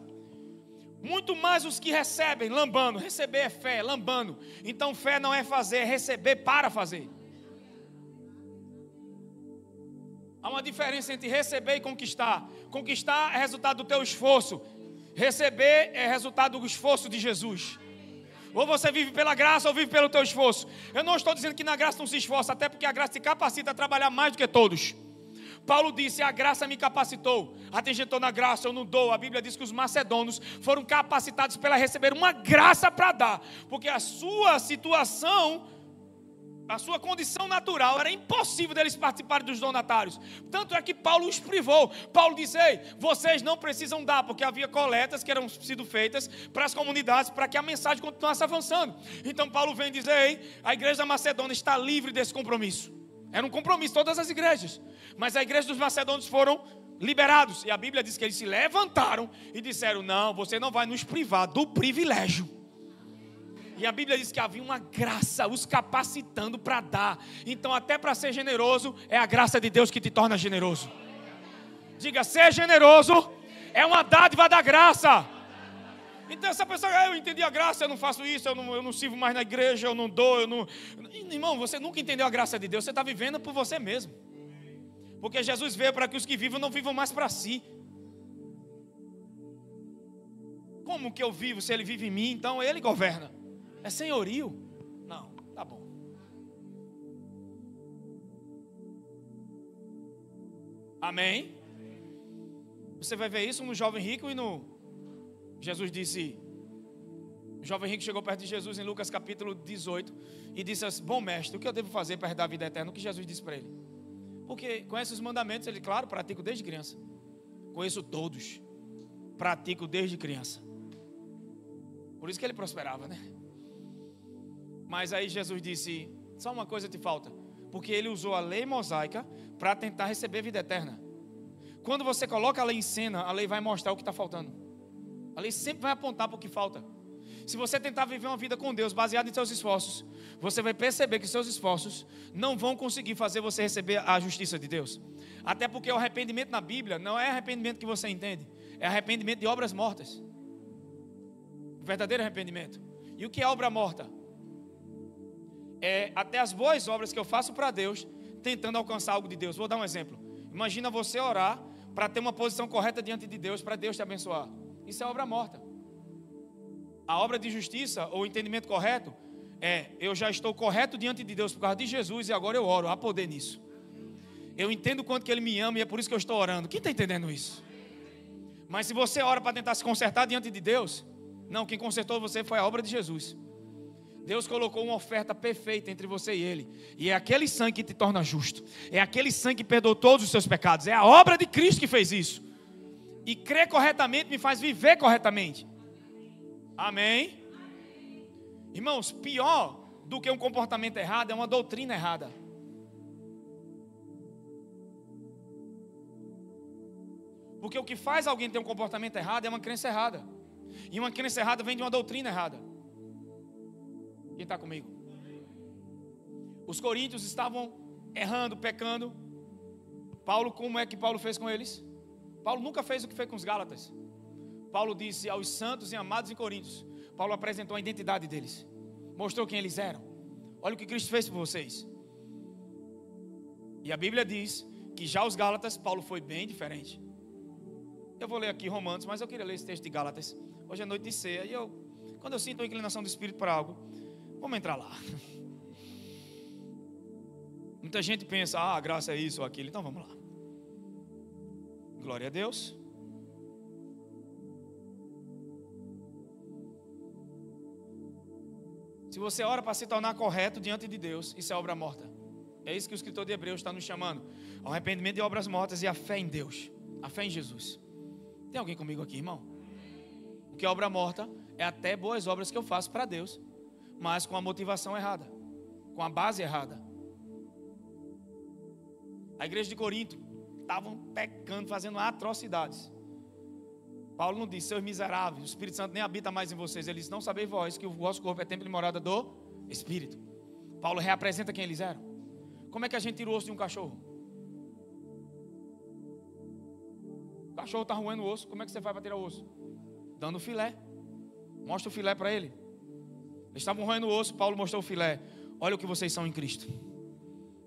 Muito mais os que recebem, lambano. Receber é fé, lambano. Então fé não é fazer, é receber para fazer. Há uma diferença entre receber e conquistar. Conquistar é resultado do teu esforço. Receber é resultado do esforço de Jesus. Ou você vive pela graça ou vive pelo teu esforço. Eu não estou dizendo que na graça não se esforça, até porque a graça te capacita a trabalhar mais do que todos. Paulo disse, a graça me capacitou. Atingitou na graça, eu não dou. A Bíblia diz que os macedônios foram capacitados para receber uma graça para dar. Porque a sua situação, a sua condição natural, era impossível deles participarem dos donatários. Tanto é que Paulo os privou. Paulo disse, ei, vocês não precisam dar, porque havia coletas que eram sido feitas para as comunidades, para que a mensagem continuasse avançando. Então Paulo vem dizer, ei, a igreja da Macedônia está livre desse compromisso. Era um compromisso, todas as igrejas. Mas a igreja dos macedônios foram liberados. E a Bíblia diz que eles se levantaram e disseram, não, você não vai nos privar do privilégio. E a Bíblia diz que havia uma graça os capacitando para dar. Então até para ser generoso, é a graça de Deus que te torna generoso. Diga, ser generoso É uma dádiva da graça. Então essa pessoa, eu entendi a graça, eu não faço isso, eu não sirvo mais na igreja, eu não dou, eu não... Irmão, você nunca entendeu a graça de Deus, você está vivendo por você mesmo. Porque Jesus veio para que os que vivam não vivam mais para si. Como que eu vivo se Ele vive em mim? Então Ele governa. É senhorio? Não, tá bom. Amém? Você vai ver isso no jovem rico e no... Jesus disse... O jovem rico chegou perto de Jesus em Lucas capítulo 18 e disse assim, bom mestre, o que eu devo fazer para herdar a vida eterna? O que Jesus disse para ele? Porque conhece os mandamentos, ele, claro, pratico desde criança. Conheço todos. Pratico desde criança. Por isso que ele prosperava, né? Mas aí Jesus disse, só uma coisa te falta. Porque ele usou a lei mosaica para tentar receber vida eterna. Quando você coloca a lei em cena, a lei vai mostrar o que está faltando. A lei sempre vai apontar para o que falta. Se você tentar viver uma vida com Deus baseada em seus esforços, você vai perceber que seus esforços não vão conseguir fazer você receber a justiça de Deus. Até porque o arrependimento na Bíblia não é arrependimento que você entende, é arrependimento de obras mortas. O verdadeiro arrependimento. E o que é obra morta? É até as boas obras que eu faço para Deus, tentando alcançar algo de Deus. Vou dar um exemplo. Imagina você orar para ter uma posição correta diante de Deus, para Deus te abençoar. Isso é obra morta. A obra de justiça, ou o entendimento correto, eu já estou correto diante de Deus por causa de Jesus e agora eu oro, há poder nisso. Eu entendo o quanto que Ele me ama e é por isso que eu estou orando. Quem está entendendo isso? Mas se você ora para tentar se consertar diante de Deus, não, quem consertou você foi a obra de Jesus. Deus colocou uma oferta perfeita entre você e Ele. E é aquele sangue que te torna justo. É aquele sangue que perdoa todos os seus pecados. É a obra de Cristo que fez isso. E crer corretamente me faz viver corretamente. Amém? Irmãos, pior do que um comportamento errado é uma doutrina errada. Porque o que faz alguém ter um comportamento errado é uma crença errada. E uma crença errada vem de uma doutrina errada. Quem está comigo? Os coríntios estavam errando, pecando. Paulo, como é que Paulo fez com eles? Paulo nunca fez o que fez com os Gálatas. Paulo disse aos santos e amados em Coríntios. Paulo apresentou a identidade deles. Mostrou quem eles eram. Olha o que Cristo fez por vocês. E a Bíblia diz que já os Gálatas, Paulo foi bem diferente. Eu vou ler aqui Romanos, mas eu queria ler esse texto de Gálatas. Hoje é noite de ceia. E quando eu sinto a inclinação do Espírito para algo, vamos entrar lá. Muita gente pensa, a graça é isso ou aquilo. Então vamos lá. Glória a Deus. Se você ora para se tornar correto diante de Deus, isso é obra morta. É isso que o escritor de Hebreus está nos chamando. Ao arrependimento de obras mortas e a fé em Deus. A fé em Jesus. Tem alguém comigo aqui, irmão? O que é obra morta é até boas obras que eu faço para Deus, mas com a motivação errada, com a base errada. A igreja de Corinto estavam pecando, fazendo atrocidades. Paulo não disse, seus miseráveis, o Espírito Santo nem habita mais em vocês. Ele disse, não sabeis vós que o vosso corpo é templo e morada do Espírito. Paulo reapresenta quem eles eram. Como é que a gente tira o osso de um cachorro? O cachorro está roendo o osso, como é que você faz para tirar o osso? Dando o filé. Mostra o filé para ele. Eles estavam roendo o osso, Paulo mostrou o filé. Olha o que vocês são em Cristo.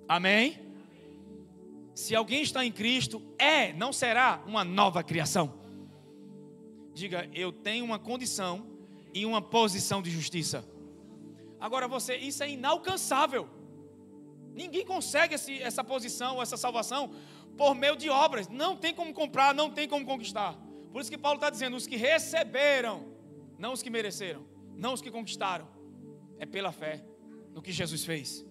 Amém? Se alguém está em Cristo, não será uma nova criação. Diga, eu tenho uma condição e uma posição de justiça. Agora isso é inalcançável. Ninguém consegue essa posição, essa salvação por meio de obras. Não tem como comprar, não tem como conquistar. Por isso que Paulo está dizendo, os que receberam, não os que mereceram, não os que conquistaram. É pela fé no que Jesus fez.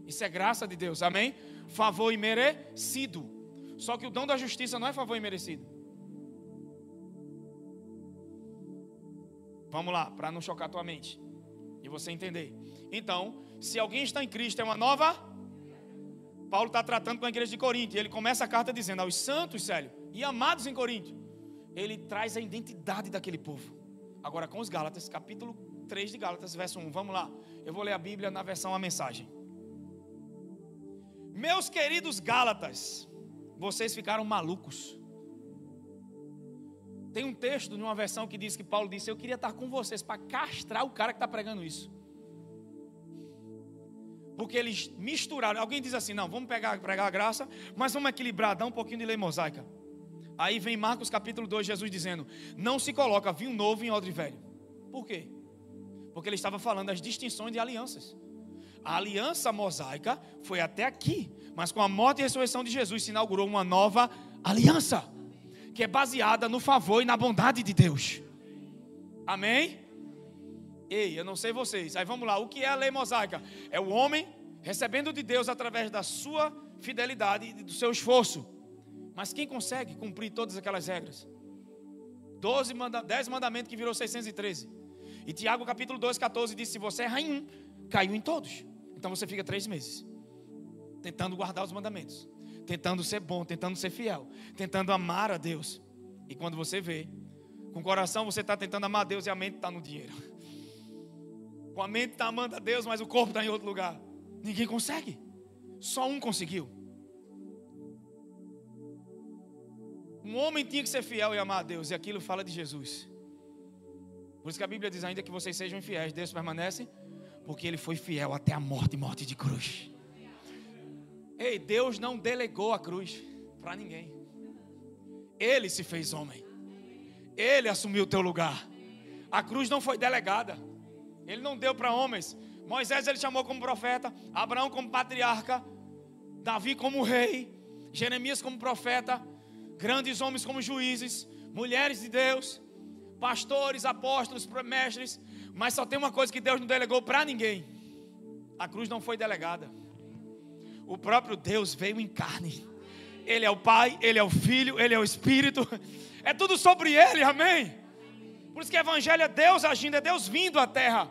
Isso é graça de Deus, amém? Favor imerecido. Só que o dom da justiça não é favor imerecido. Vamos lá, para não chocar tua mente e você entender. Então, se alguém está em Cristo, é uma nova. Paulo está tratando com a igreja de Corinto. E ele começa a carta dizendo aos santos, Célio, e amados em Corinto. Ele traz a identidade daquele povo. Agora com os Gálatas, capítulo 3 de Gálatas, verso 1. Vamos lá, eu vou ler a Bíblia na versão A Mensagem. Meus queridos Gálatas, vocês ficaram malucos. Tem um texto de uma versão que diz que Paulo disse: eu queria estar com vocês para castrar o cara que está pregando isso. Porque eles misturaram. Alguém diz assim: não, vamos pregar a graça, mas vamos equilibrar, dar um pouquinho de lei mosaica. Aí vem Marcos capítulo 2, Jesus dizendo: não se coloca vinho novo em odre velho. Por quê? Porque ele estava falando das distinções de alianças. A aliança mosaica foi até aqui, mas com a morte e ressurreição de Jesus se inaugurou uma nova aliança, que é baseada no favor e na bondade de Deus. Amém? Ei, eu não sei vocês. Aí vamos lá, o que é a lei mosaica? É o homem recebendo de Deus através da sua fidelidade e do seu esforço. Mas quem consegue cumprir todas aquelas regras? 10 mandamentos que virou 613. E Tiago capítulo 2, 14 diz: se você erra em um, caiu em todos. Então você fica 3 meses tentando guardar os mandamentos, tentando ser bom, tentando ser fiel, tentando amar a Deus. E quando você vê, com o coração você está tentando amar a Deus e a mente está no dinheiro. Com a mente está amando a Deus, mas o corpo está em outro lugar. Ninguém consegue. Só um conseguiu. Um homem tinha que ser fiel e amar a Deus, e aquilo fala de Jesus. Por isso que a Bíblia diz: ainda que vocês sejam infiéis, Deus permanece, porque Ele foi fiel até a morte, morte de cruz. Ei, Deus não delegou a cruz para ninguém. Ele se fez homem. Ele assumiu o teu lugar. A cruz não foi delegada. Ele não deu para homens. Moisés ele chamou como profeta, Abraão como patriarca, Davi como rei, Jeremias como profeta, grandes homens como juízes, mulheres de Deus, pastores, apóstolos, mestres. Mas só tem uma coisa que Deus não delegou para ninguém: a cruz não foi delegada. O próprio Deus veio em carne. Ele é o Pai, Ele é o Filho, Ele é o Espírito. É tudo sobre Ele, amém? Por isso que o Evangelho é Deus agindo, é Deus vindo à terra.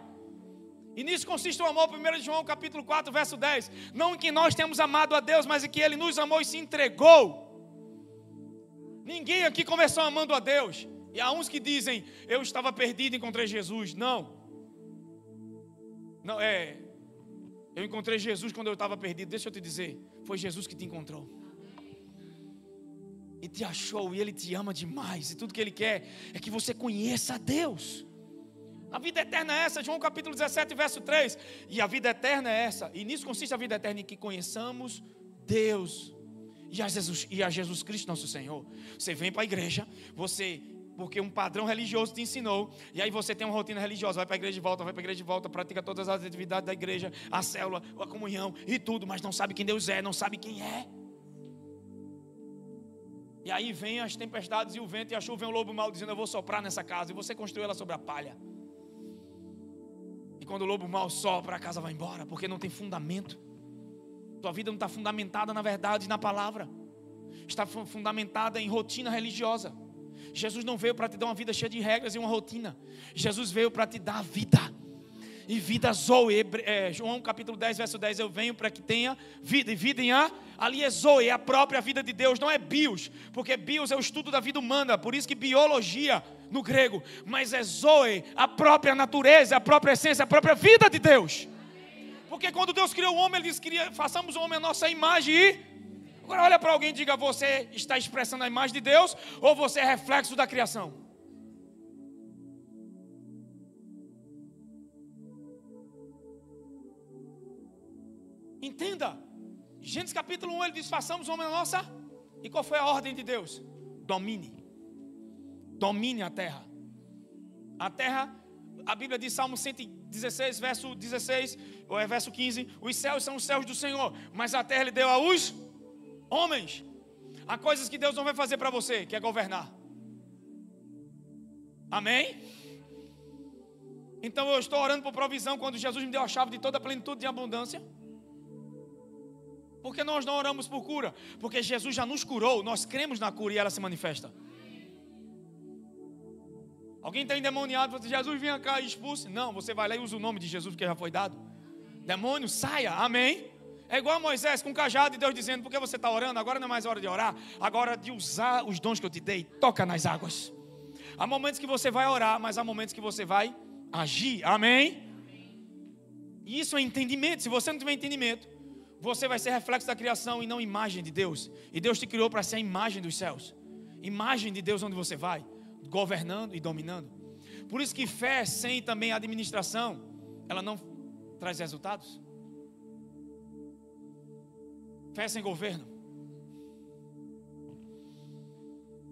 E nisso consiste o amor. 1 João capítulo 4, verso 10. Não em que nós temos amado a Deus, mas em que Ele nos amou e se entregou. Ninguém aqui começou amando a Deus. E há uns que dizem: eu estava perdido e encontrei Jesus. Não, eu encontrei Jesus quando eu estava perdido. Deixa eu te dizer, foi Jesus que te encontrou e te achou, e Ele te ama demais. E tudo que Ele quer é que você conheça a Deus. A vida eterna é essa, João capítulo 17, verso 3. E a vida eterna é essa, e nisso consiste a vida eterna, em que conheçamos Deus e a Jesus Cristo nosso Senhor. Você vem para a igreja, porque um padrão religioso te ensinou, e aí você tem uma rotina religiosa, vai para a igreja de volta, pratica todas as atividades da igreja, a célula, a comunhão e tudo, mas não sabe quem Deus é, não sabe quem é. E aí vem as tempestades e o vento e a chuva, vem o lobo mau dizendo: eu vou soprar nessa casa, e você construiu ela sobre a palha. E quando o lobo mau sopra, a casa vai embora, porque não tem fundamento. Tua vida não está fundamentada na verdade e na palavra, está fundamentada em rotina religiosa. Jesus não veio para te dar uma vida cheia de regras e uma rotina. Jesus veio para te dar vida, e vida zoe. João capítulo 10, verso 10. Eu venho para que tenha vida, e vida em ali é zoe, é a própria vida de Deus. Não é bios, porque bios é o estudo da vida humana, por isso que biologia no grego. Mas é zoe, a própria natureza, a própria essência, a própria vida de Deus. Porque quando Deus criou o homem, Ele disse: façamos o homem a nossa imagem e... Agora olha para alguém e diga: você está expressando a imagem de Deus, ou você é reflexo da criação? Entenda. Gênesis capítulo 1, ele diz: façamos o homem a nossa. E qual foi a ordem de Deus? Domine a terra. A terra, a Bíblia diz, Salmo 116, verso 16, ou é verso 15: os céus são os céus do Senhor, mas a terra Ele deu aos homens. Há coisas que Deus não vai fazer para você, que é governar. Amém? Então eu estou orando por provisão quando Jesus me deu a chave de toda a plenitude de abundância. Porque nós não oramos por cura? Porque Jesus já nos curou, nós cremos na cura e ela se manifesta. Alguém está endemoniado, você: Jesus, venha cá e expulse. Não, você vai lá e usa o nome de Jesus que já foi dado. Demônio, saia, amém? É igual a Moisés com o cajado, e Deus dizendo: por que você está orando? Agora não é mais hora de orar, agora é de usar os dons que eu te dei. Toca nas águas. Há momentos que você vai orar, mas há momentos que você vai agir, amém? E isso é entendimento. Se você não tiver entendimento, você vai ser reflexo da criação e não imagem de Deus. E Deus te criou para ser a imagem dos céus. Imagem de Deus onde você vai. governando e dominando. Por isso que fé sem também administração, ela não traz resultados. Fé sem governo.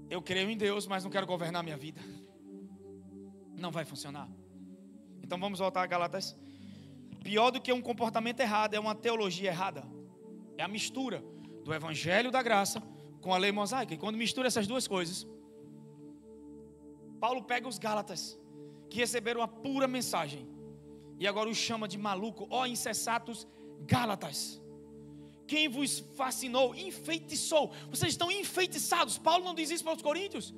Eu creio em Deus, mas não quero governar minha vida. Não vai funcionar. Então vamos voltar a Gálatas. Pior do que um comportamento errado é uma teologia errada. É a mistura do evangelho da graça com a lei mosaica. E quando mistura essas duas coisas, Paulo pega os Gálatas, que receberam a pura mensagem, e agora os chama de maluco. Ó insensatos Gálatas, quem vos fascinou, enfeitiçou? Vocês estão enfeitiçados. Paulo não diz isso para os coríntios.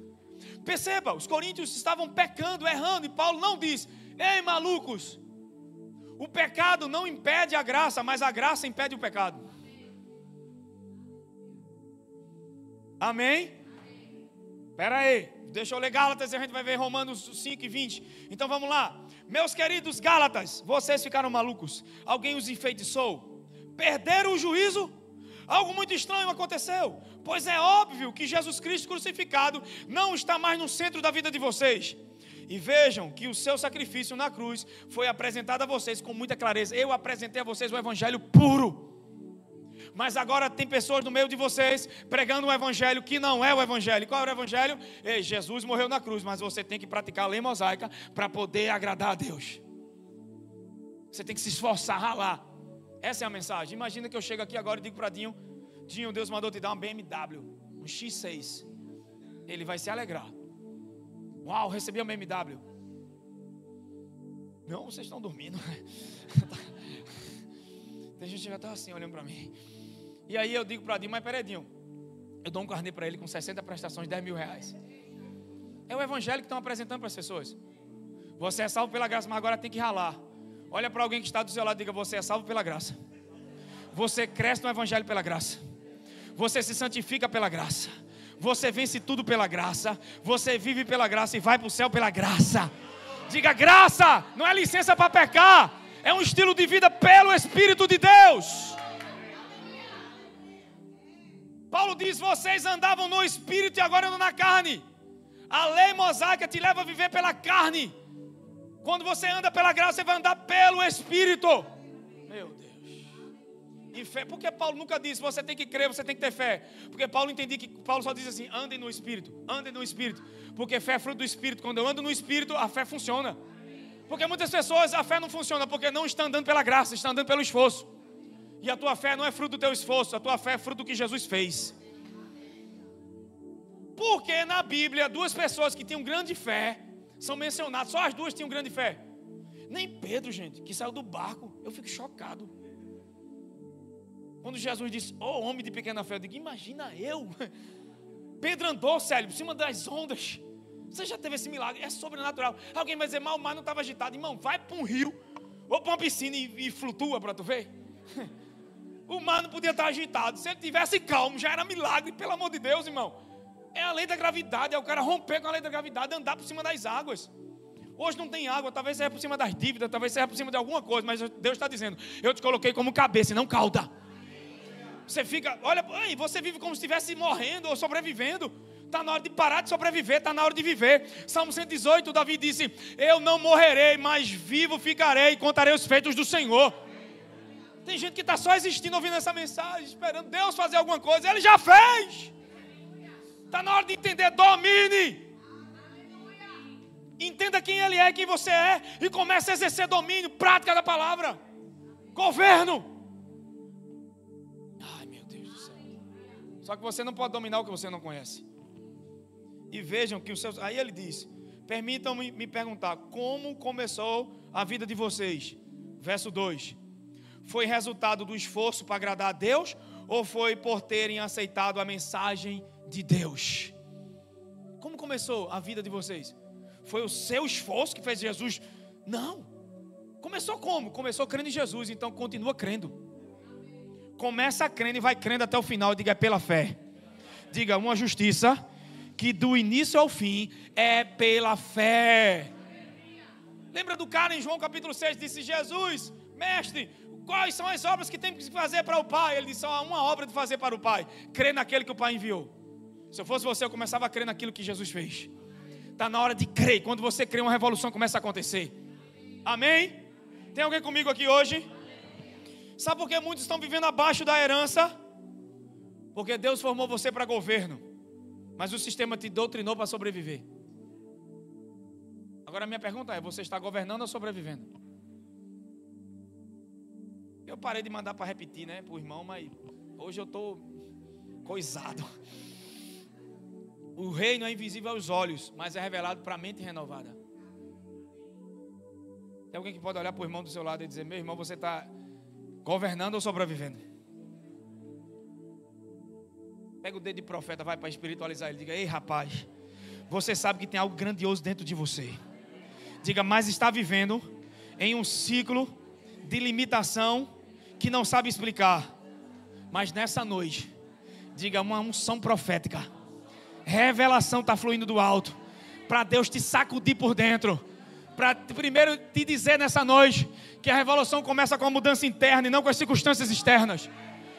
Perceba, os coríntios estavam pecando, errando, e Paulo não diz: ei malucos, o pecado não impede a graça, mas a graça impede o pecado. Amém? Espera aí, deixa eu ler Gálatas e a gente vai ver Romanos 5 e 20. Então vamos lá. Meus queridos Gálatas, vocês ficaram malucos. Alguém os enfeitiçou? Perderam o juízo? Algo muito estranho aconteceu. Pois é óbvio que Jesus Cristo crucificado não está mais no centro da vida de vocês. E vejam que o seu sacrifício na cruz foi apresentado a vocês com muita clareza. Eu apresentei a vocês o evangelho puro. Mas agora tem pessoas no meio de vocês pregando um evangelho que não é o evangelho. Qual é o evangelho? Ei, Jesus morreu na cruz, mas você tem que praticar a lei mosaica para poder agradar a Deus. Você tem que se esforçar, ralar. Essa é a mensagem. Imagina que eu chego aqui agora e digo para Dinho: Dinho, Deus mandou te dar uma BMW, um X6. Ele vai se alegrar. Uau, recebi uma BMW. Não, vocês estão dormindo. Tem gente que já está assim olhando para mim. E aí eu digo para Dinho: mas peraí, Dinho, eu dou um carnê para ele com 60 prestações, 10 mil reais. É o evangelho que estão apresentando para as pessoas. Você é salvo pela graça, mas agora tem que ralar. Olha para alguém que está do seu lado e diga: você é salvo pela graça. Você cresce no evangelho pela graça. Você se santifica pela graça. Você vence tudo pela graça. Você vive pela graça e vai para o céu pela graça. Diga: graça não é licença para pecar. É um estilo de vida pelo Espírito de Deus. Paulo diz: vocês andavam no Espírito e agora andam na carne. A lei mosaica te leva a viver pela carne. Quando você anda pela graça, você vai andar pelo Espírito. Meu Deus. E fé, porque Paulo nunca disse: você tem que crer, você tem que ter fé. Porque Paulo entendia que Paulo só diz assim: andem no Espírito, andem no Espírito. Porque fé é fruto do Espírito. Quando eu ando no Espírito, a fé funciona. Porque muitas pessoas, a fé não funciona porque não está andando pela graça, está andando pelo esforço. E a tua fé não é fruto do teu esforço, a tua fé é fruto do que Jesus fez. Porque na Bíblia, duas pessoas que tinham grande fé são mencionadas, só as duas tinham grande fé. Nem Pedro, gente, que saiu do barco. Eu fico chocado. Quando Jesus disse: ô homem de pequena fé, eu digo: imagina eu. Pedro andou, sério, por cima das ondas. Você já teve esse milagre? É sobrenatural. Alguém vai dizer: mas o mar não estava agitado. Irmão, vai para um rio ou para uma piscina e flutua para tu ver. O mar não podia estar agitado. Se ele tivesse calmo, já era milagre, pelo amor de Deus, irmão. É a lei da gravidade, é o cara romper com a lei da gravidade, andar por cima das águas. Hoje não tem água, talvez seja por cima das dívidas, talvez seja por cima de alguma coisa, mas Deus está dizendo: eu te coloquei como cabeça e não cauda. Você fica, olha, você vive como se estivesse morrendo ou sobrevivendo. Está na hora de parar de sobreviver, está na hora de viver. Salmo 118, Davi disse: eu não morrerei, mas vivo ficarei e contarei os feitos do Senhor. Tem gente que está só existindo ouvindo essa mensagem, esperando Deus fazer alguma coisa. Ele já fez. Está na hora de entender: domine. Entenda quem Ele é e quem você é, e comece a exercer domínio, prática da palavra, governo. Ai, meu Deus do céu. Só que você não pode dominar o que você não conhece. E vejam que os seus... Aí ele diz: permitam-me me perguntar, como começou a vida de vocês? Verso 2: foi resultado do esforço para agradar a Deus, ou foi por terem aceitado a mensagem de Deus? Como começou a vida de vocês? Foi o seu esforço que fez Jesus? Não. Começou como? Começou crendo em Jesus, então continua crendo. Começa crendo e vai crendo até o final. Diga: é pela fé. Diga: uma justiça que do início ao fim é pela fé. Lembra do cara em João capítulo 6, disse: Jesus, mestre, quais são as obras que tem que fazer para o Pai? Ele disse: só há uma obra de fazer para o Pai: crer naquele que o Pai enviou. Se eu fosse você, eu começava a crer naquilo que Jesus fez. Está na hora de crer. Quando você crê, uma revolução começa a acontecer. Amém? Tem alguém comigo aqui hoje? Sabe por que muitos estão vivendo abaixo da herança? Porque Deus formou você para governo, mas o sistema te doutrinou para sobreviver. Agora a minha pergunta é, você está governando ou sobrevivendo? Eu parei de mandar para repetir, né, para o irmão, mas hoje eu estou coisado. O reino é invisível aos olhos, mas é revelado para a mente renovada. Tem alguém que pode olhar para o irmão do seu lado e dizer, meu irmão, você está governando ou sobrevivendo? Pega o dedo de profeta, vai para espiritualizar ele. Diga, ei rapaz, você sabe que tem algo grandioso dentro de você. Diga, mas está vivendo em um ciclo de limitação que não sabe explicar. Mas nessa noite, diga, uma unção profética, revelação está fluindo do alto, para Deus te sacudir por dentro, para primeiro te dizer nessa noite que a revolução começa com a mudança interna e não com as circunstâncias externas.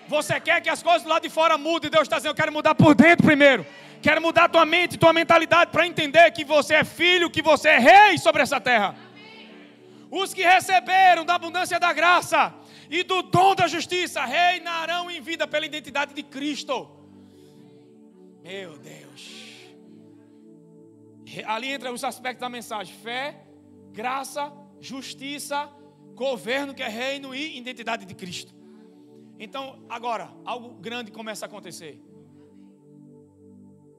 Você quer que as coisas do lado de fora mudem, Deus está dizendo, eu quero mudar por dentro primeiro. Quero mudar tua mente, tua mentalidade, para entender que você é filho, que você é rei sobre essa terra. Os que receberam da abundância da graça e do dom da justiça reinarão em vida pela identidade de Cristo. Meu Deus. Ali entra os aspectos da mensagem: fé, graça, justiça, governo que é reino e identidade de Cristo. Então, agora, algo grande começa a acontecer.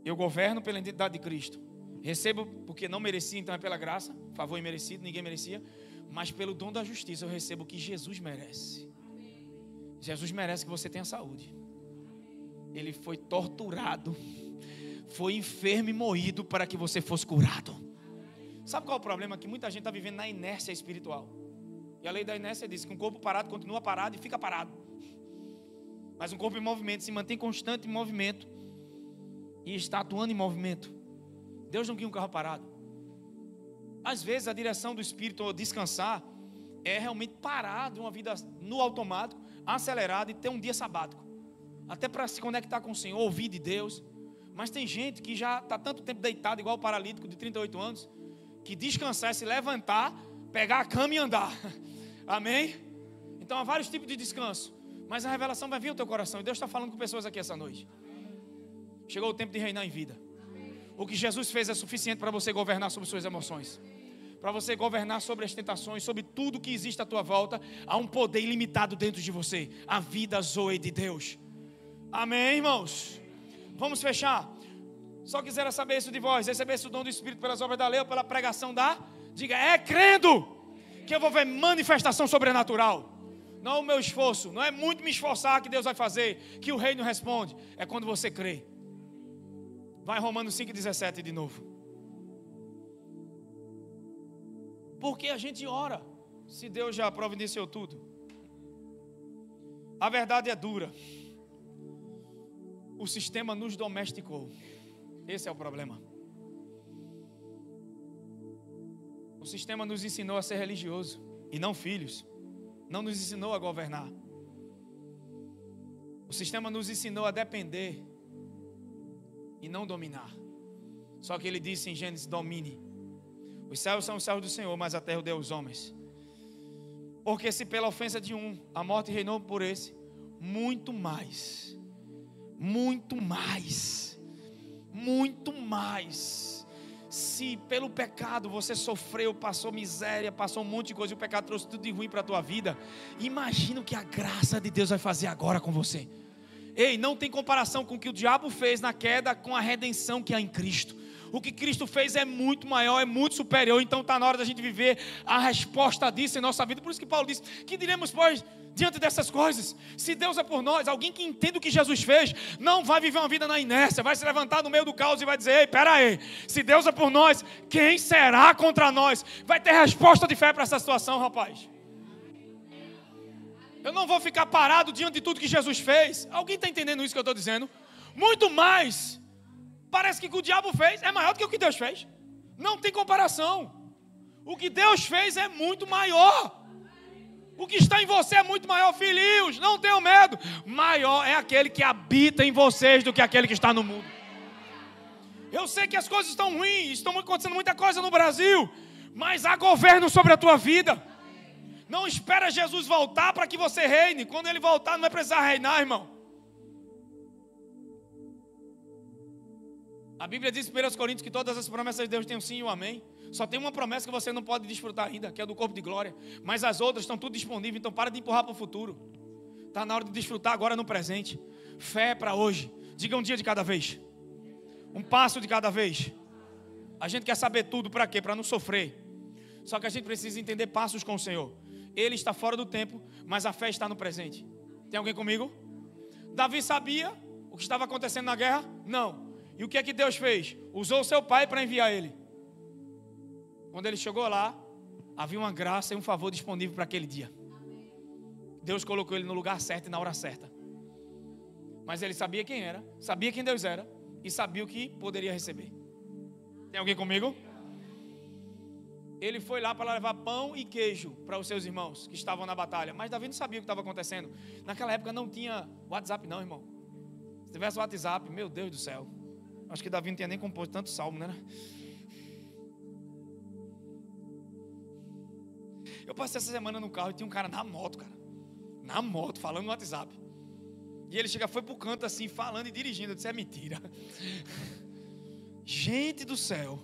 Eu governo pela identidade de Cristo. Recebo porque não merecia, então é pela graça. Favor imerecido, ninguém merecia. Mas pelo dom da justiça eu recebo o que Jesus merece. Jesus merece que você tenha saúde. Ele foi torturado, foi enfermo e moído para que você fosse curado. Sabe qual é o problema? Que muita gente está vivendo na inércia espiritual. E a lei da inércia diz que um corpo parado continua parado e fica parado. Mas um corpo em movimento se mantém constante em movimento e está atuando em movimento. Deus não quer um carro parado. Às vezes a direção do Espírito ao descansar é realmente parar de uma vida no automático, acelerado e ter um dia sabático. Até para se conectar com o Senhor, ouvir de Deus. Mas tem gente que já está tanto tempo deitado, igual o paralítico de 38 anos, que descansar é se levantar, pegar a cama e andar. Amém? Então há vários tipos de descanso. Mas a revelação vai vir ao teu coração. E Deus está falando com pessoas aqui essa noite. Chegou o tempo de reinar em vida. O que Jesus fez é suficiente para você governar sobre suas emoções, para você governar sobre as tentações, sobre tudo que existe à tua volta. Há um poder ilimitado dentro de você. A vida zoe de Deus. Amém, irmãos? Vamos fechar. Só quisera saber isso de vós: recebesse o dom do Espírito pelas obras da lei ou pela pregação da... Diga, é crendo que eu vou ver manifestação sobrenatural. Não o meu esforço, não é muito me esforçar que Deus vai fazer, que o reino responde. É quando você crê. Vai Romanos 5,17 de novo. Porque a gente ora, se Deus já providenciou tudo. A verdade é dura. O sistema nos domesticou. Esse é o problema. O sistema nos ensinou a ser religioso e não filhos. Não nos ensinou a governar. O sistema nos ensinou a depender e não dominar. Só que ele disse em Gênesis: domine. Os céus são os céus do Senhor, mas a terra o deu aos homens. Porque se pela ofensa de um a morte reinou por esse, muito mais, se pelo pecado você sofreu, passou miséria, passou um monte de coisa, e o pecado trouxe tudo de ruim para a tua vida, imagina o que a graça de Deus vai fazer agora com você. Ei, não tem comparação com o que o diabo fez na queda com a redenção que há em Cristo. O que Cristo fez é muito maior, é muito superior. Então está na hora da gente viver a resposta disso em nossa vida. Por isso que Paulo disse: que diremos, pois, diante dessas coisas? Se Deus é por nós, alguém que entende o que Jesus fez não vai viver uma vida na inércia, vai se levantar no meio do caos e vai dizer: ei, pera aí, se Deus é por nós, quem será contra nós? Vai ter resposta de fé para essa situação, rapaz. Eu não vou ficar parado diante de tudo que Jesus fez. Alguém está entendendo isso que eu estou dizendo? Muito mais. Parece que o que o diabo fez é maior do que o que Deus fez. Não tem comparação. O que Deus fez é muito maior. O que está em você é muito maior. Filhinhos, não tenham medo. Maior é aquele que habita em vocês do que aquele que está no mundo. Eu sei que as coisas estão ruins, estão acontecendo muita coisa no Brasil, mas há governo sobre a tua vida. Não espera Jesus voltar para que você reine. Quando Ele voltar, não vai precisar reinar, irmão. A Bíblia diz em 1 Coríntios que todas as promessas de Deus têm um sim e um amém. Só tem uma promessa que você não pode desfrutar ainda, que é do corpo de glória. Mas as outras estão tudo disponíveis, então para de empurrar para o futuro. Está na hora de desfrutar agora no presente. Fé para hoje. Diga um dia de cada vez. Um passo de cada vez. A gente quer saber tudo para quê? Para não sofrer. Só que a gente precisa entender passos com o Senhor. Ele está fora do tempo, mas a fé está no presente. Tem alguém comigo? Davi sabia o que estava acontecendo na guerra? Não. E o que é que Deus fez? Usou o seu pai para enviar ele. Quando ele chegou lá, havia uma graça e um favor disponível para aquele dia. Deus colocou ele no lugar certo e na hora certa. Mas ele sabia quem era, sabia quem Deus era e sabia o que poderia receber. Tem alguém comigo? Ele foi lá para levar pão e queijo para os seus irmãos que estavam na batalha. Mas Davi não sabia o que estava acontecendo. Naquela época não tinha WhatsApp não, irmão. Se tivesse WhatsApp, meu Deus do céu. Acho que Davi não tinha nem composto tanto salmo, né? Eu passei essa semana no carro e tinha um cara na moto, cara. Na moto, falando no WhatsApp. E ele chega, foi pro canto assim, falando e dirigindo. Eu disse, é mentira. Gente do céu.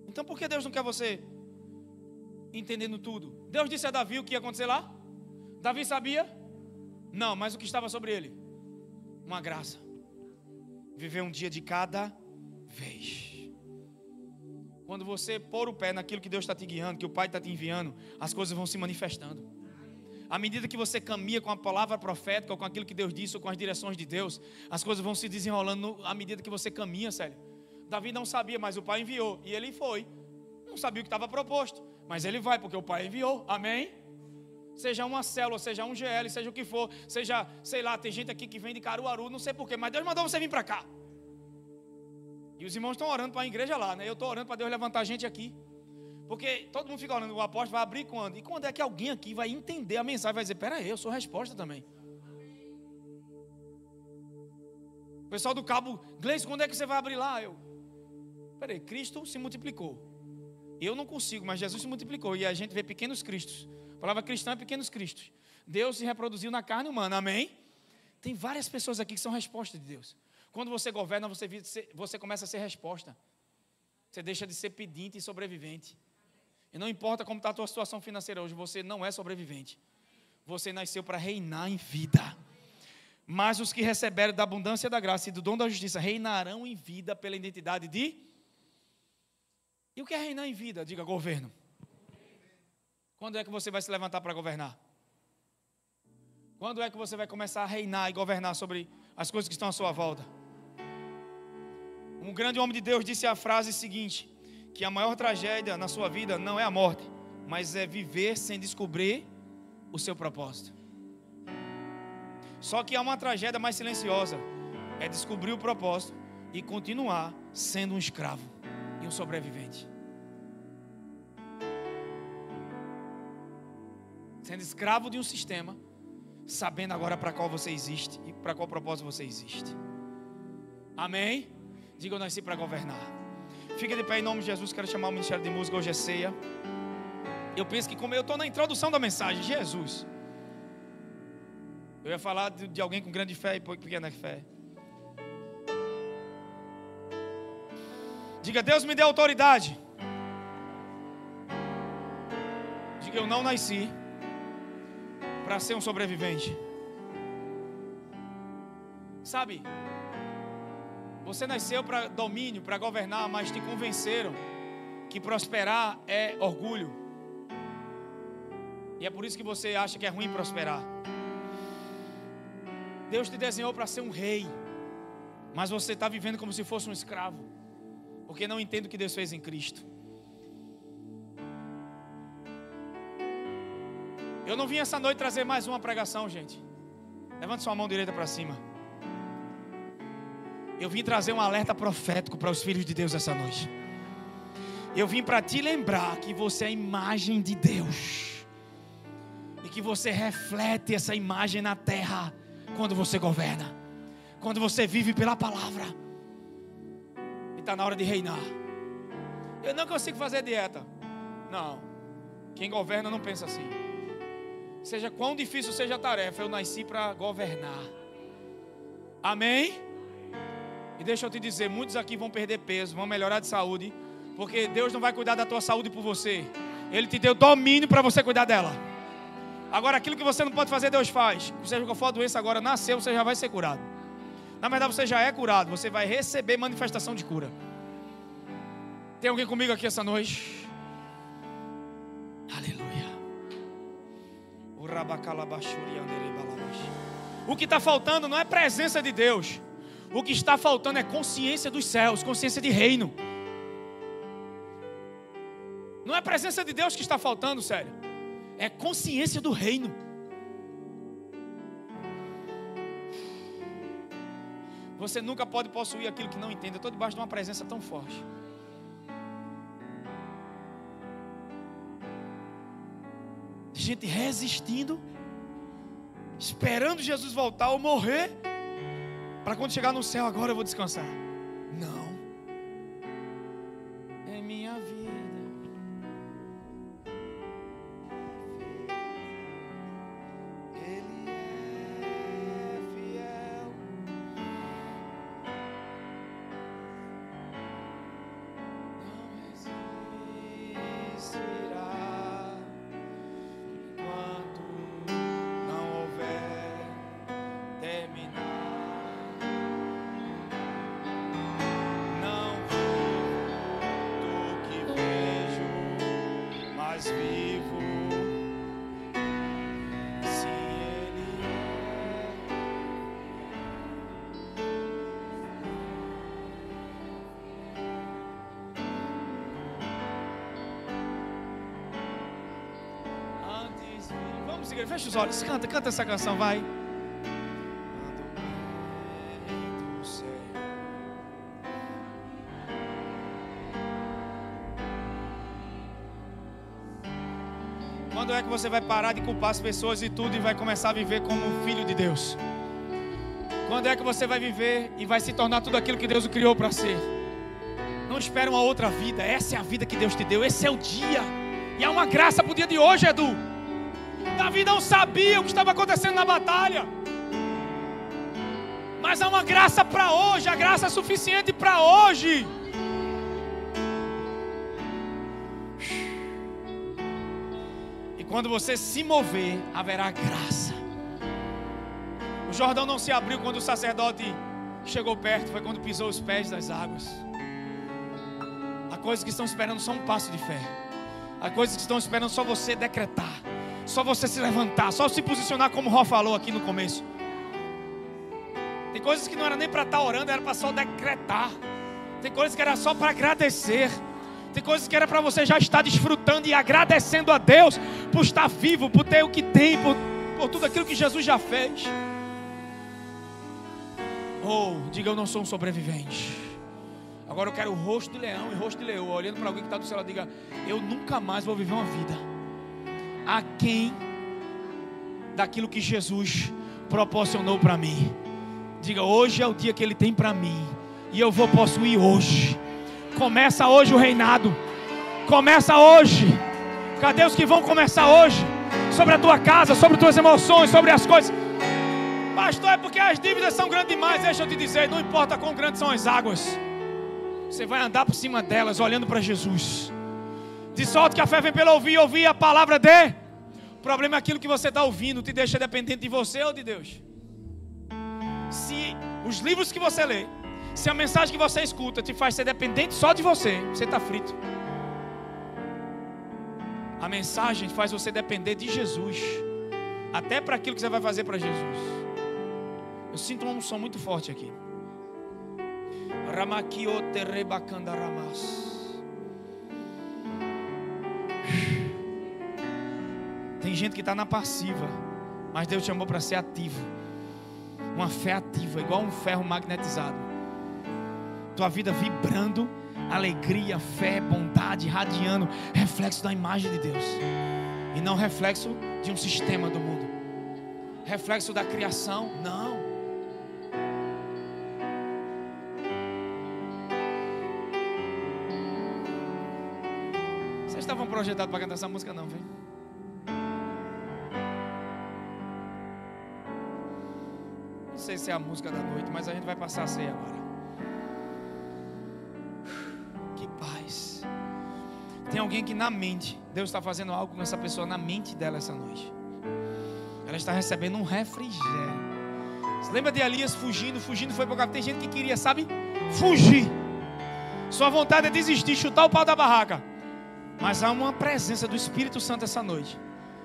Então por que Deus não quer você entendendo tudo? Deus disse a Davi o que ia acontecer lá? Davi sabia? Não, mas o que estava sobre ele? Uma graça. Viver um dia de cada vez. Quando você pôr o pé naquilo que Deus está te guiando, que o Pai está te enviando, as coisas vão se manifestando. À medida que você caminha com a palavra profética, ou com aquilo que Deus disse, ou com as direções de Deus, as coisas vão se desenrolando à medida que você caminha, sério. Davi não sabia, mas o Pai enviou, e ele foi. Não sabia o que estava proposto, mas ele vai, porque o Pai enviou, amém? Seja uma célula, seja um GL, seja o que for, seja, sei lá, tem gente aqui que vem de Caruaru, não sei porquê, mas Deus mandou você vir para cá. E os irmãos estão orando para a igreja lá, né? Eu estou orando para Deus levantar gente aqui. Porque todo mundo fica orando, o apóstolo vai abrir quando? E quando é que alguém aqui vai entender a mensagem, vai dizer, pera aí, eu sou resposta também. O pessoal do cabo, Gleice, quando é que você vai abrir lá? Pera aí, Cristo se multiplicou. Eu não consigo, mas Jesus se multiplicou. E a gente vê pequenos cristos. A palavra cristã é pequenos cristos. Deus se reproduziu na carne humana, amém? Tem várias pessoas aqui que são respostas de Deus. Quando você governa, você começa a ser resposta. Você deixa de ser pedinte e sobrevivente. E não importa como está a tua situação financeira hoje, você não é sobrevivente. Você nasceu para reinar em vida. Mas os que receberam da abundância da graça e do dom da justiça reinarão em vida pela identidade de... E o que é reinar em vida? Diga, governo. Quando é que você vai se levantar para governar? Quando é que você vai começar a reinar e governar sobre as coisas que estão à sua volta? Um grande homem de Deus disse a frase seguinte, que a maior tragédia na sua vida não é a morte, mas é viver sem descobrir o seu propósito. Só que há uma tragédia mais silenciosa, é descobrir o propósito e continuar sendo um escravo e um sobrevivente. Sendo escravo de um sistema, sabendo agora para qual você existe e para qual propósito você existe. Amém? Diga, eu nasci para governar. Fica de pé em nome de Jesus. Quero chamar o Ministério de Música. Hoje é ceia. Eu penso que como eu estou na introdução da mensagem, Jesus, eu ia falar de alguém com grande fé e pequena fé. Diga, Deus me deu autoridade. Diga, eu não nasci para ser um sobrevivente. Sabe, você nasceu para domínio, para governar, mas te convenceram que prosperar é orgulho. E é por isso que você acha que é ruim prosperar. Deus te desenhou para ser um rei, mas você está vivendo como se fosse um escravo, porque não entende o que Deus fez em Cristo. Eu não vim essa noite trazer mais uma pregação, gente. Levante sua mão direita para cima. Eu vim trazer um alerta profético para os filhos de Deus essa noite. Eu vim para te lembrar que você é a imagem de Deus. E que você reflete essa imagem na terra quando você governa. Quando você vive pela palavra. está na hora de reinar. Eu não consigo fazer dieta. Não. Quem governa não pensa assim. Seja quão difícil seja a tarefa, eu nasci para governar. Amém? E deixa eu te dizer, muitos aqui vão perder peso, vão melhorar de saúde, porque Deus não vai cuidar da tua saúde por você. Ele te deu domínio para você cuidar dela. Agora, aquilo que você não pode fazer, Deus faz. Seja qual for a doença agora, nasceu, você já vai ser curado. Na verdade, você já é curado, você vai receber manifestação de cura. Tem alguém comigo aqui essa noite? Aleluia. O que está faltando não é presença de Deus. O que está faltando é consciência dos céus, consciência de reino. Não é presença de Deus que está faltando, sério. É consciência do reino. Você nunca pode possuir aquilo que não entende. Eu estou debaixo de uma presença tão forte. Gente resistindo, esperando Jesus voltar ou morrer, para quando chegar no céu, agora eu vou descansar. Não. É minha vida. Ele é fiel. Não resistirá enquanto não houver terminar. Vivo, se Ele antes de... Vamos, igreja, fecha os olhos, canta essa canção, vai. Quando é que você vai parar de culpar as pessoas e tudo e vai começar a viver como filho de Deus? Quando é que você vai viver e vai se tornar tudo aquilo que Deus o criou para ser? Não espere uma outra vida. Essa é a vida que Deus te deu. Esse é o dia. E há uma graça para o dia de hoje, Edu. Davi não sabia o que estava acontecendo na batalha. Mas há uma graça para hoje. A graça é suficiente para hoje. Quando você se mover, haverá graça. O Jordão não se abriu quando o sacerdote chegou perto, foi quando pisou os pés das águas. Há coisas que estão esperando só um passo de fé. Há coisas que estão esperando só você decretar, só você se levantar, só se posicionar como o Ró falou aqui no começo. Tem coisas que não era nem para estar orando, era para só decretar. Tem coisas que era só para agradecer. Tem coisas que era para você já estar desfrutando e agradecendo a Deus por estar vivo, por ter o que tem, por tudo aquilo que Jesus já fez. Diga, eu não sou um sobrevivente. Agora eu quero o rosto de leão e rosto de leoa. Olhando para alguém que está do céu, diga, eu nunca mais vou viver uma vida aquém daquilo que Jesus proporcionou para mim. Diga, hoje é o dia que Ele tem para mim e eu vou possuir hoje. Começa hoje o reinado. Começa hoje. Cadê os que vão começar hoje? Sobre a tua casa, sobre tuas emoções, sobre as coisas. Pastor, é porque as dívidas são grandes demais. Deixa eu te dizer, não importa quão grandes são as águas, você vai andar por cima delas, olhando para Jesus. De sorte que a fé vem pelo ouvir a palavra de... O problema é aquilo que você está ouvindo te deixa dependente de você ou de Deus. Se os livros que você lê, se a mensagem que você escuta te faz ser dependente só de você, você está frito. A mensagem faz você depender de Jesus, até para aquilo que você vai fazer para Jesus. Eu sinto uma unção muito forte aqui. Tem gente que está na passiva, mas Deus te chamou para ser ativo. Uma fé ativa, igual um ferro magnetizado. Tua vida vibrando, alegria, fé, bondade, irradiando, reflexo da imagem de Deus. E não reflexo de um sistema do mundo. Reflexo da criação, não. estavam projetados para cantar essa música, não, viu? Não sei se é a música da noite, mas a gente vai passar a ceia agora. Que paz. Tem alguém que na mente, Deus está fazendo algo com essa pessoa na mente dela essa noite. Ela está recebendo um refrigério. Você lembra de Elias fugindo foi para o cabo. Tem gente que queria, sabe, fugir. Sua vontade é desistir, chutar o pau da barraca. Mas há uma presença do Espírito Santo essa noite,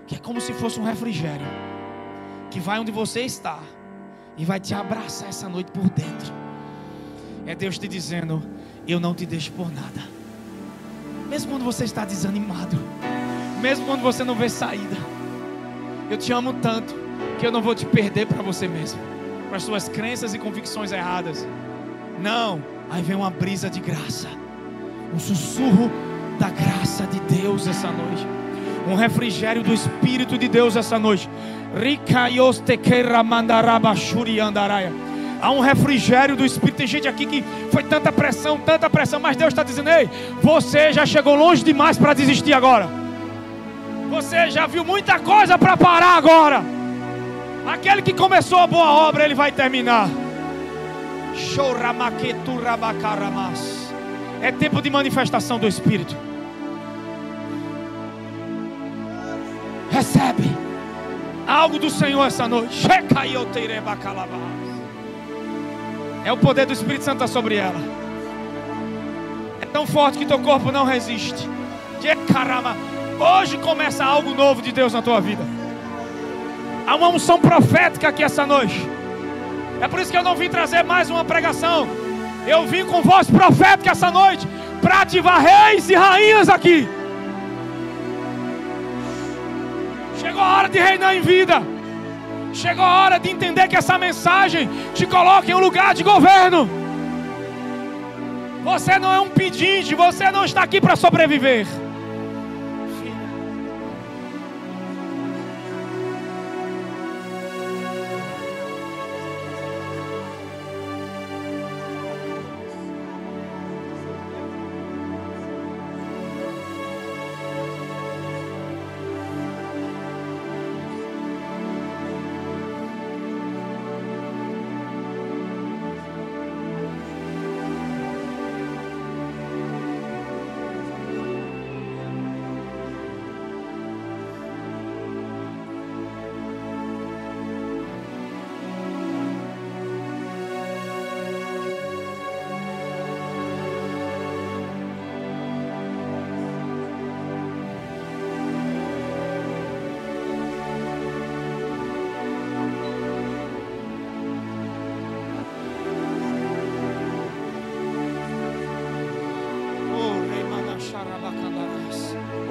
que é como se fosse um refrigério, que vai onde você está e vai te abraçar essa noite por dentro. É Deus te dizendo: eu não te deixo por nada. Mesmo quando você está desanimado, mesmo quando você não vê saída, eu te amo tanto que eu não vou te perder para você mesmo, para as suas crenças e convicções erradas. Não, aí vem uma brisa de graça, um sussurro da graça de Deus essa noite, um refrigério do Espírito de Deus essa noite. Há um refrigério do Espírito. Tem gente aqui que foi tanta pressão, mas Deus está dizendo: ei, você já chegou longe demais para desistir agora. Você já viu muita coisa para parar agora. Aquele que começou a boa obra, ele vai terminar. É tempo de manifestação do Espírito. Recebe algo do Senhor essa noite. É o poder do Espírito Santo sobre ela. É tão forte que teu corpo não resiste. Hoje começa algo novo de Deus na tua vida. Há uma unção profética aqui essa noite. É por isso que eu não vim trazer mais uma pregação. Eu vim com voz profética essa noite para ativar reis e rainhas aqui. Chegou a hora de reinar em vida. Chegou a hora de entender que essa mensagem te coloca em um lugar de governo. Você não é um pedinte, você não está aqui para sobreviver.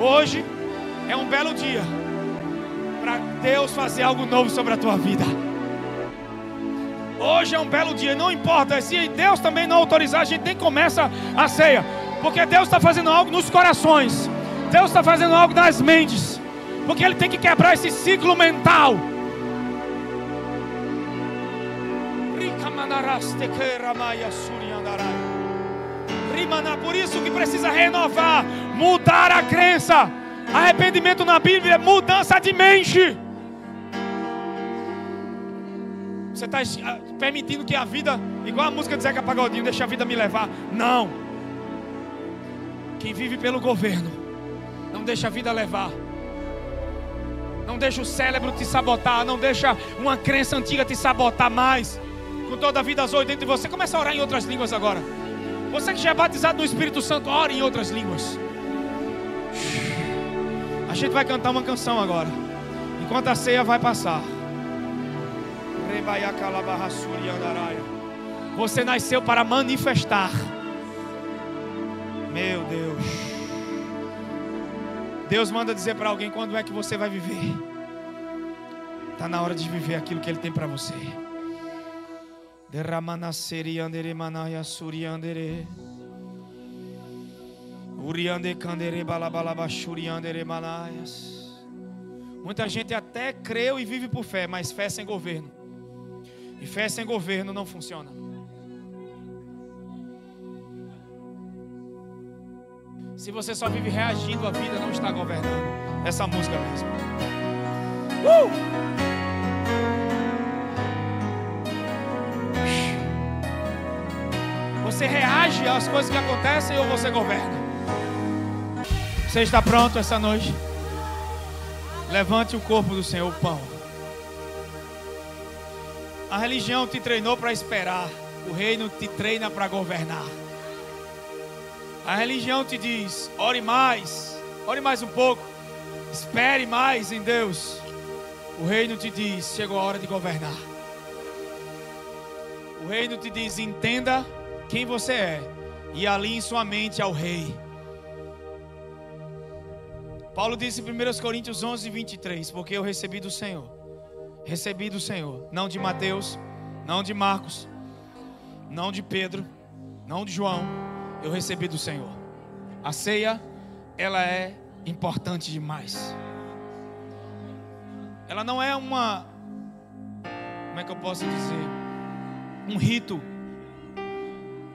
Hoje é um belo dia para Deus fazer algo novo sobre a tua vida. Hoje é um belo dia. Não importa se Deus também não autorizar, a gente nem começa a ceia, porque Deus está fazendo algo nos corações. Deus está fazendo algo nas mentes, porque Ele tem que quebrar esse ciclo mental. Por isso que precisa renovar, mudar a crença. Arrependimento na Bíblia é mudança de mente. Você está permitindo que a vida, igual a música de Zeca Pagodinho, deixa a vida me levar. Não. Quem vive pelo governo não deixa a vida levar. Não deixa o cérebro te sabotar. Não deixa uma crença antiga te sabotar mais. Com toda a vida azul dentro de você. Começa a orar em outras línguas agora. Você que já é batizado no Espírito Santo, ore em outras línguas. A gente vai cantar uma canção agora, enquanto a ceia vai passar. Você nasceu para manifestar. Meu Deus. Deus manda dizer para alguém quando é que você vai viver. Está na hora de viver aquilo que Ele tem para você. Derramanaseri andere manaya suri andere. Uriande candere balabalaba shuri andere manayas. Muita gente até creu e vive por fé, mas fé sem governo. E fé sem governo não funciona. Se você só vive reagindo, a vida não está governando. Essa música mesmo. Você reage às coisas que acontecem ou você governa? Você está pronto essa noite? Levante o corpo do Senhor, o pão. A religião te treinou para esperar. O reino te treina para governar. A religião te diz: ore mais um pouco, espere mais em Deus. O reino te diz: chegou a hora de governar. O reino te diz: entenda quem você é e alinhe sua mente ao rei. Paulo disse em 1 Coríntios 11, 23: porque eu recebi do Senhor, não de Mateus, não de Marcos, não de Pedro, não de João, eu recebi do Senhor. A ceia, ela é importante demais. Ela não é uma, como é que eu posso dizer, um rito.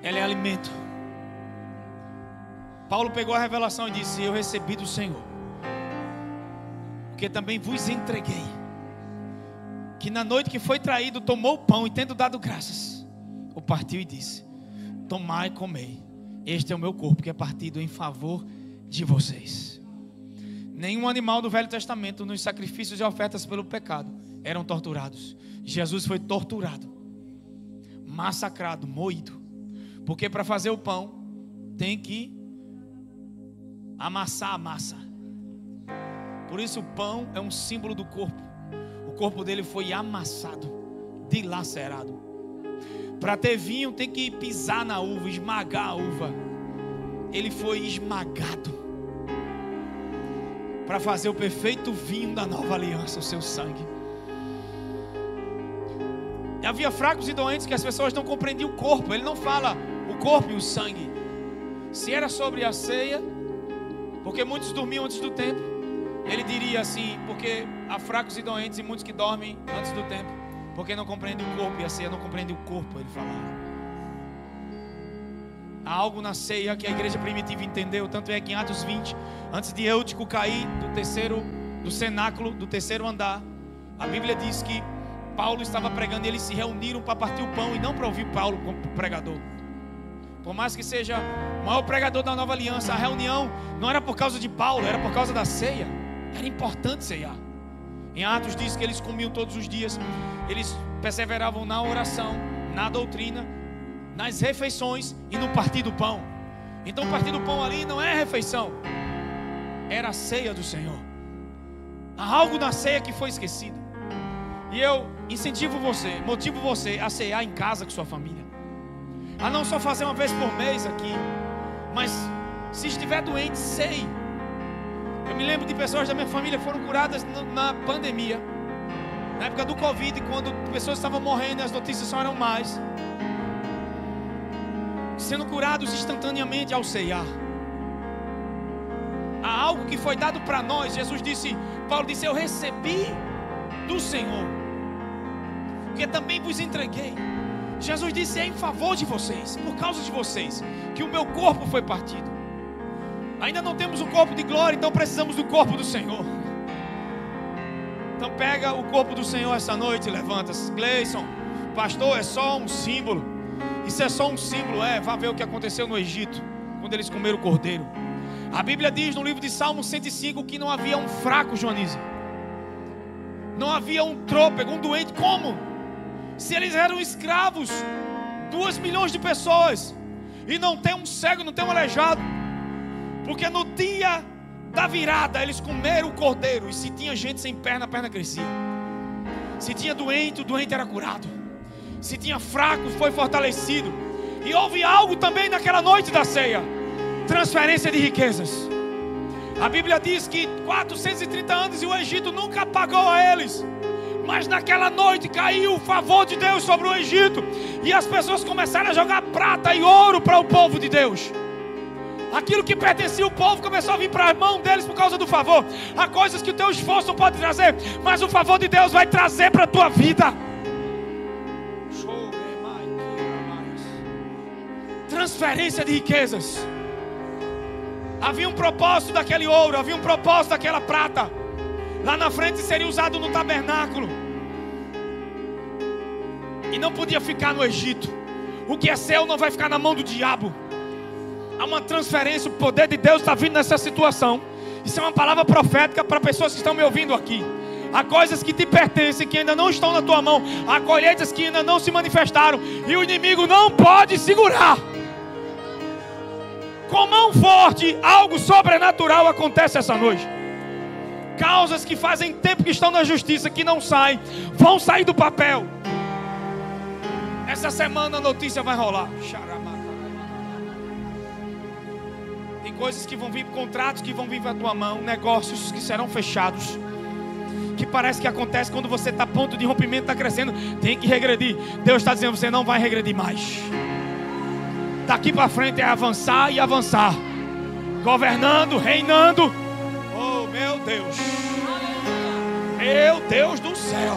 Ela é alimento. Paulo pegou a revelação e disse: eu recebi do Senhor, porque também vos entreguei, que na noite que foi traído, tomou o pão e tendo dado graças, o partiu e disse: tomai e comei, este é o meu corpo que é partido em favor de vocês. Nenhum animal do Velho Testamento, nos sacrifícios e ofertas pelo pecado, eram torturados. Jesus foi torturado, massacrado, moído, porque para fazer o pão tem que amassar a massa. Por isso o pão é um símbolo do corpo. O corpo dele foi amassado, dilacerado. Para ter vinho tem que pisar na uva, esmagar a uva. Ele foi esmagado para fazer o perfeito vinho da nova aliança, o seu sangue. E havia fracos e doentes que as pessoas não compreendiam o corpo. Ele não fala o corpo e o sangue. Se era sobre a ceia, porque muitos dormiam antes do tempo, ele diria assim: porque há fracos e doentes e muitos que dormem antes do tempo, porque não compreendem o corpo, e a ceia não compreende o corpo, ele falava. Há algo na ceia que a igreja primitiva entendeu. Tanto é que em Atos 20, antes de Eutico cair do cenáculo, do terceiro andar, a Bíblia diz que Paulo estava pregando e eles se reuniram para partir o pão e não para ouvir Paulo como pregador. Por mais que seja o maior pregador da nova aliança, a reunião não era por causa de Paulo, era por causa da ceia. Era importante ceiar. Em Atos diz que eles comiam todos os dias, eles perseveravam na oração, na doutrina, nas refeições e no partir do pão. Então o partir do pão ali não é refeição, era a ceia do Senhor. Há algo na ceia que foi esquecido. E eu incentivo você, motivo você a ceiar em casa com sua família. A não só fazer uma vez por mês aqui, mas se estiver doente, ceie. Eu me lembro de pessoas da minha família que foram curadas na pandemia, na época do Covid, quando pessoas estavam morrendo e as notícias só eram mais, sendo curados instantaneamente ao ceiar. Há algo que foi dado para nós. Jesus disse, Paulo disse: eu recebi do Senhor, porque também vos entreguei. Jesus disse: é em favor de vocês, por causa de vocês, que o meu corpo foi partido. Ainda não temos um corpo de glória, então precisamos do corpo do Senhor. Então pega o corpo do Senhor essa noite e levanta-se. Gleison, pastor, é só um símbolo. Isso é só um símbolo. Vá ver o que aconteceu no Egito, quando eles comeram o cordeiro. A Bíblia diz no livro de Salmo 105 que não havia um fraco, Joanize. Não havia um trôpego, um doente. Como? Se eles eram escravos, 2 milhões de pessoas, e não tem um cego, não tem um aleijado. Porque no dia da virada eles comeram o cordeiro, e se tinha gente sem perna, a perna crescia. Se tinha doente, o doente era curado. Se tinha fraco, foi fortalecido. E houve algo também naquela noite da ceia: transferência de riquezas. A Bíblia diz que 430 anos e o Egito nunca pagou a eles, mas naquela noite caiu o favor de Deus sobre o Egito, e as pessoas começaram a jogar prata e ouro para o povo de Deus. Aquilo que pertencia ao povo começou a vir para a mão deles por causa do favor. Há coisas que o teu esforço não pode trazer, mas o favor de Deus vai trazer para a tua vida. Transferência de riquezas. Havia um propósito daquele ouro, havia um propósito daquela prata. Lá na frente seria usado no tabernáculo. E não podia ficar no Egito. O que é seu não vai ficar na mão do diabo. Há uma transferência, o poder de Deus está vindo nessa situação. Isso é uma palavra profética para pessoas que estão me ouvindo aqui. Há coisas que te pertencem, que ainda não estão na tua mão. Há colheitas que ainda não se manifestaram. E o inimigo não pode segurar. Com mão forte, algo sobrenatural acontece essa noite. Causas que fazem tempo que estão na justiça, que não saem, vão sair do papel. Essa semana a notícia vai rolar. Tem coisas que vão vir, contratos que vão vir para a tua mão, negócios que serão fechados, que parece que acontece quando você está a ponto de rompimento, está crescendo, tem que regredir. Deus está dizendo, você não vai regredir mais. Daqui para frente é avançar e avançar, governando, reinando. Oh meu Deus, meu Deus do céu.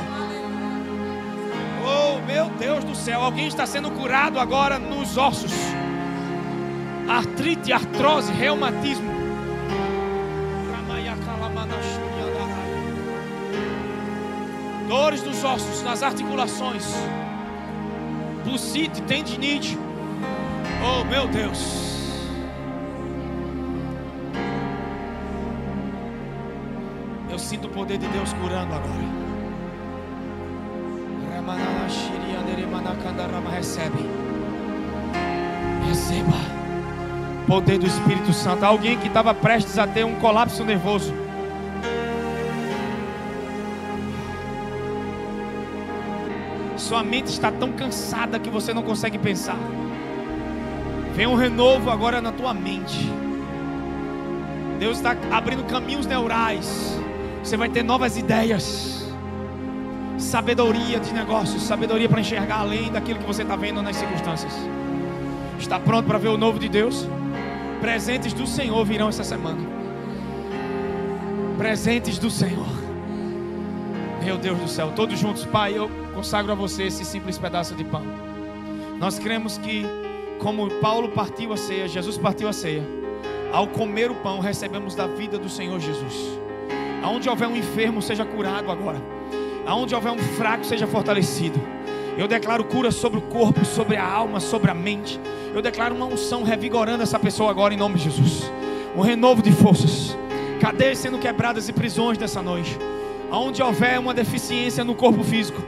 Oh meu Deus do céu. Alguém está sendo curado agora nos ossos. Artrite, artrose, reumatismo. Dores nos ossos, nas articulações. Bucite, tendinite. Oh meu Deus. Eu sinto o poder de Deus curando agora. Recebe. Receba. Poder do Espírito Santo. Alguém que estava prestes a ter um colapso nervoso. Sua mente está tão cansada que você não consegue pensar. Vem um renovo agora na tua mente. Deus está abrindo caminhos neurais. Você vai ter novas ideias. Sabedoria de negócios. Sabedoria para enxergar além daquilo que você está vendo nas circunstâncias. Está pronto para ver o novo de Deus? Presentes do Senhor virão essa semana. Presentes do Senhor. Meu Deus do céu. Todos juntos. Pai, eu consagro a você esse simples pedaço de pão. Nós cremos que, como Paulo partiu a ceia, Jesus partiu a ceia, ao comer o pão recebemos da vida do Senhor Jesus. Aonde houver um enfermo, seja curado agora. Aonde houver um fraco, seja fortalecido. Eu declaro cura sobre o corpo, sobre a alma, sobre a mente. Eu declaro uma unção revigorando essa pessoa agora em nome de Jesus. Um renovo de forças. Cadeias sendo quebradas e prisões dessa noite. Aonde houver uma deficiência no corpo físico,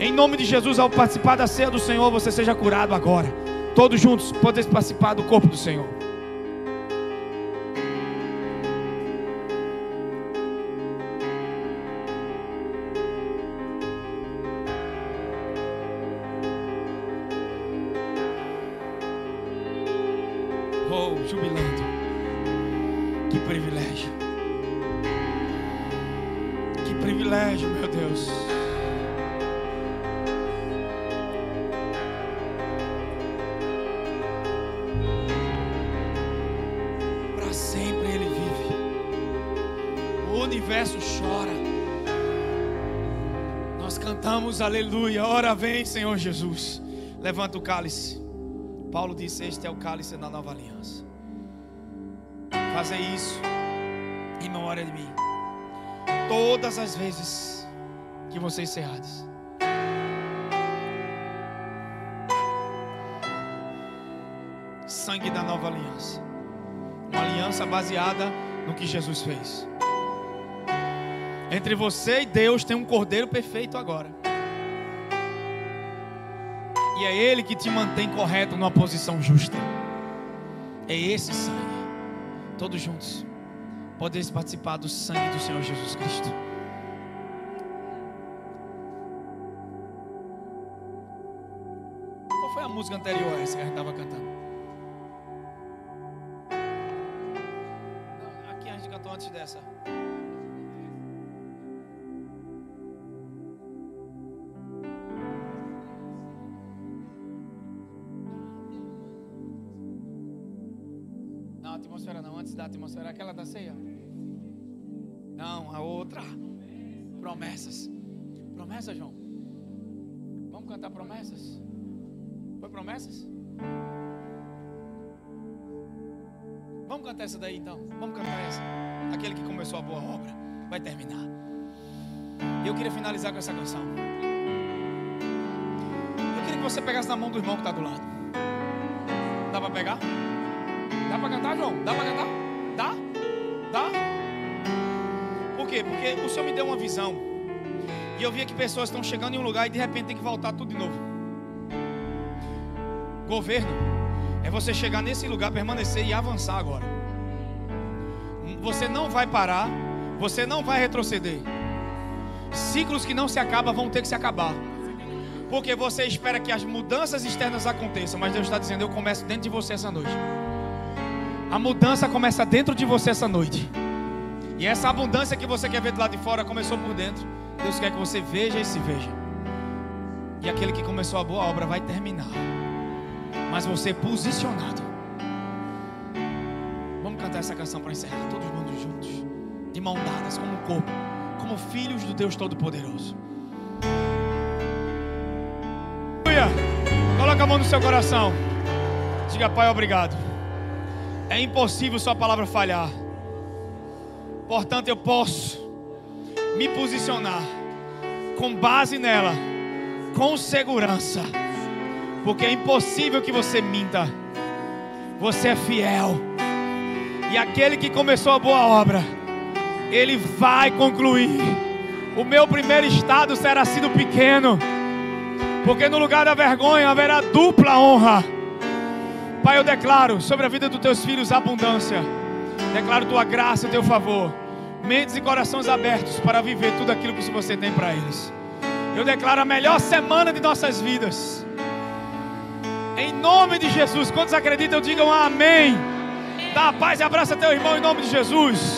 em nome de Jesus, ao participar da ceia do Senhor, você seja curado agora. Todos juntos, podemos participar do corpo do Senhor. Oh, jubilando. Que privilégio. Que privilégio, meu Deus. Para sempre Ele vive. O universo chora. Nós cantamos aleluia. Ora vem, Senhor Jesus. Levanta o cálice. Paulo disse: este é o cálice da nova aliança. Fazei isso em memória de mim todas as vezes que vocês encerrares. Sangue da nova aliança. Uma aliança baseada no que Jesus fez. Entre você e Deus tem um cordeiro perfeito agora. E é Ele que te mantém correto numa posição justa. É esse sangue. Todos juntos podeis participar do sangue do Senhor Jesus Cristo. Qual foi a música anterior a essa que a gente estava cantando? Não, aqui a gente cantou antes dessa. Não, a atmosfera não, antes da atmosfera, aquela da ceia. Não, a outra. Promessas. Promessas, João. Vamos cantar promessas? Foi promessas? Vamos cantar essa daí então. Vamos cantar essa. Aquele que começou a boa obra vai terminar. E eu queria finalizar com essa canção. Eu queria que você pegasse na mão do irmão que está do lado. Dá para pegar? Dá para cantar, João? Dá para cantar? Dá? Dá? Por quê? Porque o Senhor me deu uma visão. E eu via que pessoas estão chegando em um lugar e de repente tem que voltar tudo de novo. Governo é você chegar nesse lugar, permanecer e avançar agora. Você não vai parar, você não vai retroceder. Ciclos que não se acabam vão ter que se acabar. Porque você espera que as mudanças externas aconteçam, mas Deus está dizendo: eu começo dentro de você essa noite. A mudança começa dentro de você essa noite. E essa abundância que você quer ver do lado de fora começou por dentro. Deus quer que você veja e se veja. E aquele que começou a boa obra vai terminar. Mas você posicionado. Vamos cantar essa canção para encerrar. Todos mundo juntos, de mão dadas, como um corpo, como filhos do Deus Todo-Poderoso. Aleluia. Coloca a mão no seu coração. Diga: Pai, obrigado. É impossível sua palavra falhar. Portanto, eu posso me posicionar com base nela, com segurança, porque é impossível que você minta. Você é fiel. E aquele que começou a boa obra, ele vai concluir. O meu primeiro estado será sido pequeno, porque no lugar da vergonha haverá dupla honra. Pai, eu declaro sobre a vida dos teus filhos abundância. Declaro tua graça e teu favor. Mentes e corações abertos para viver tudo aquilo que você tem para eles. Eu declaro a melhor semana de nossas vidas. Em nome de Jesus. Quantos acreditam, digam amém. Dá a paz e abraça teu irmão em nome de Jesus.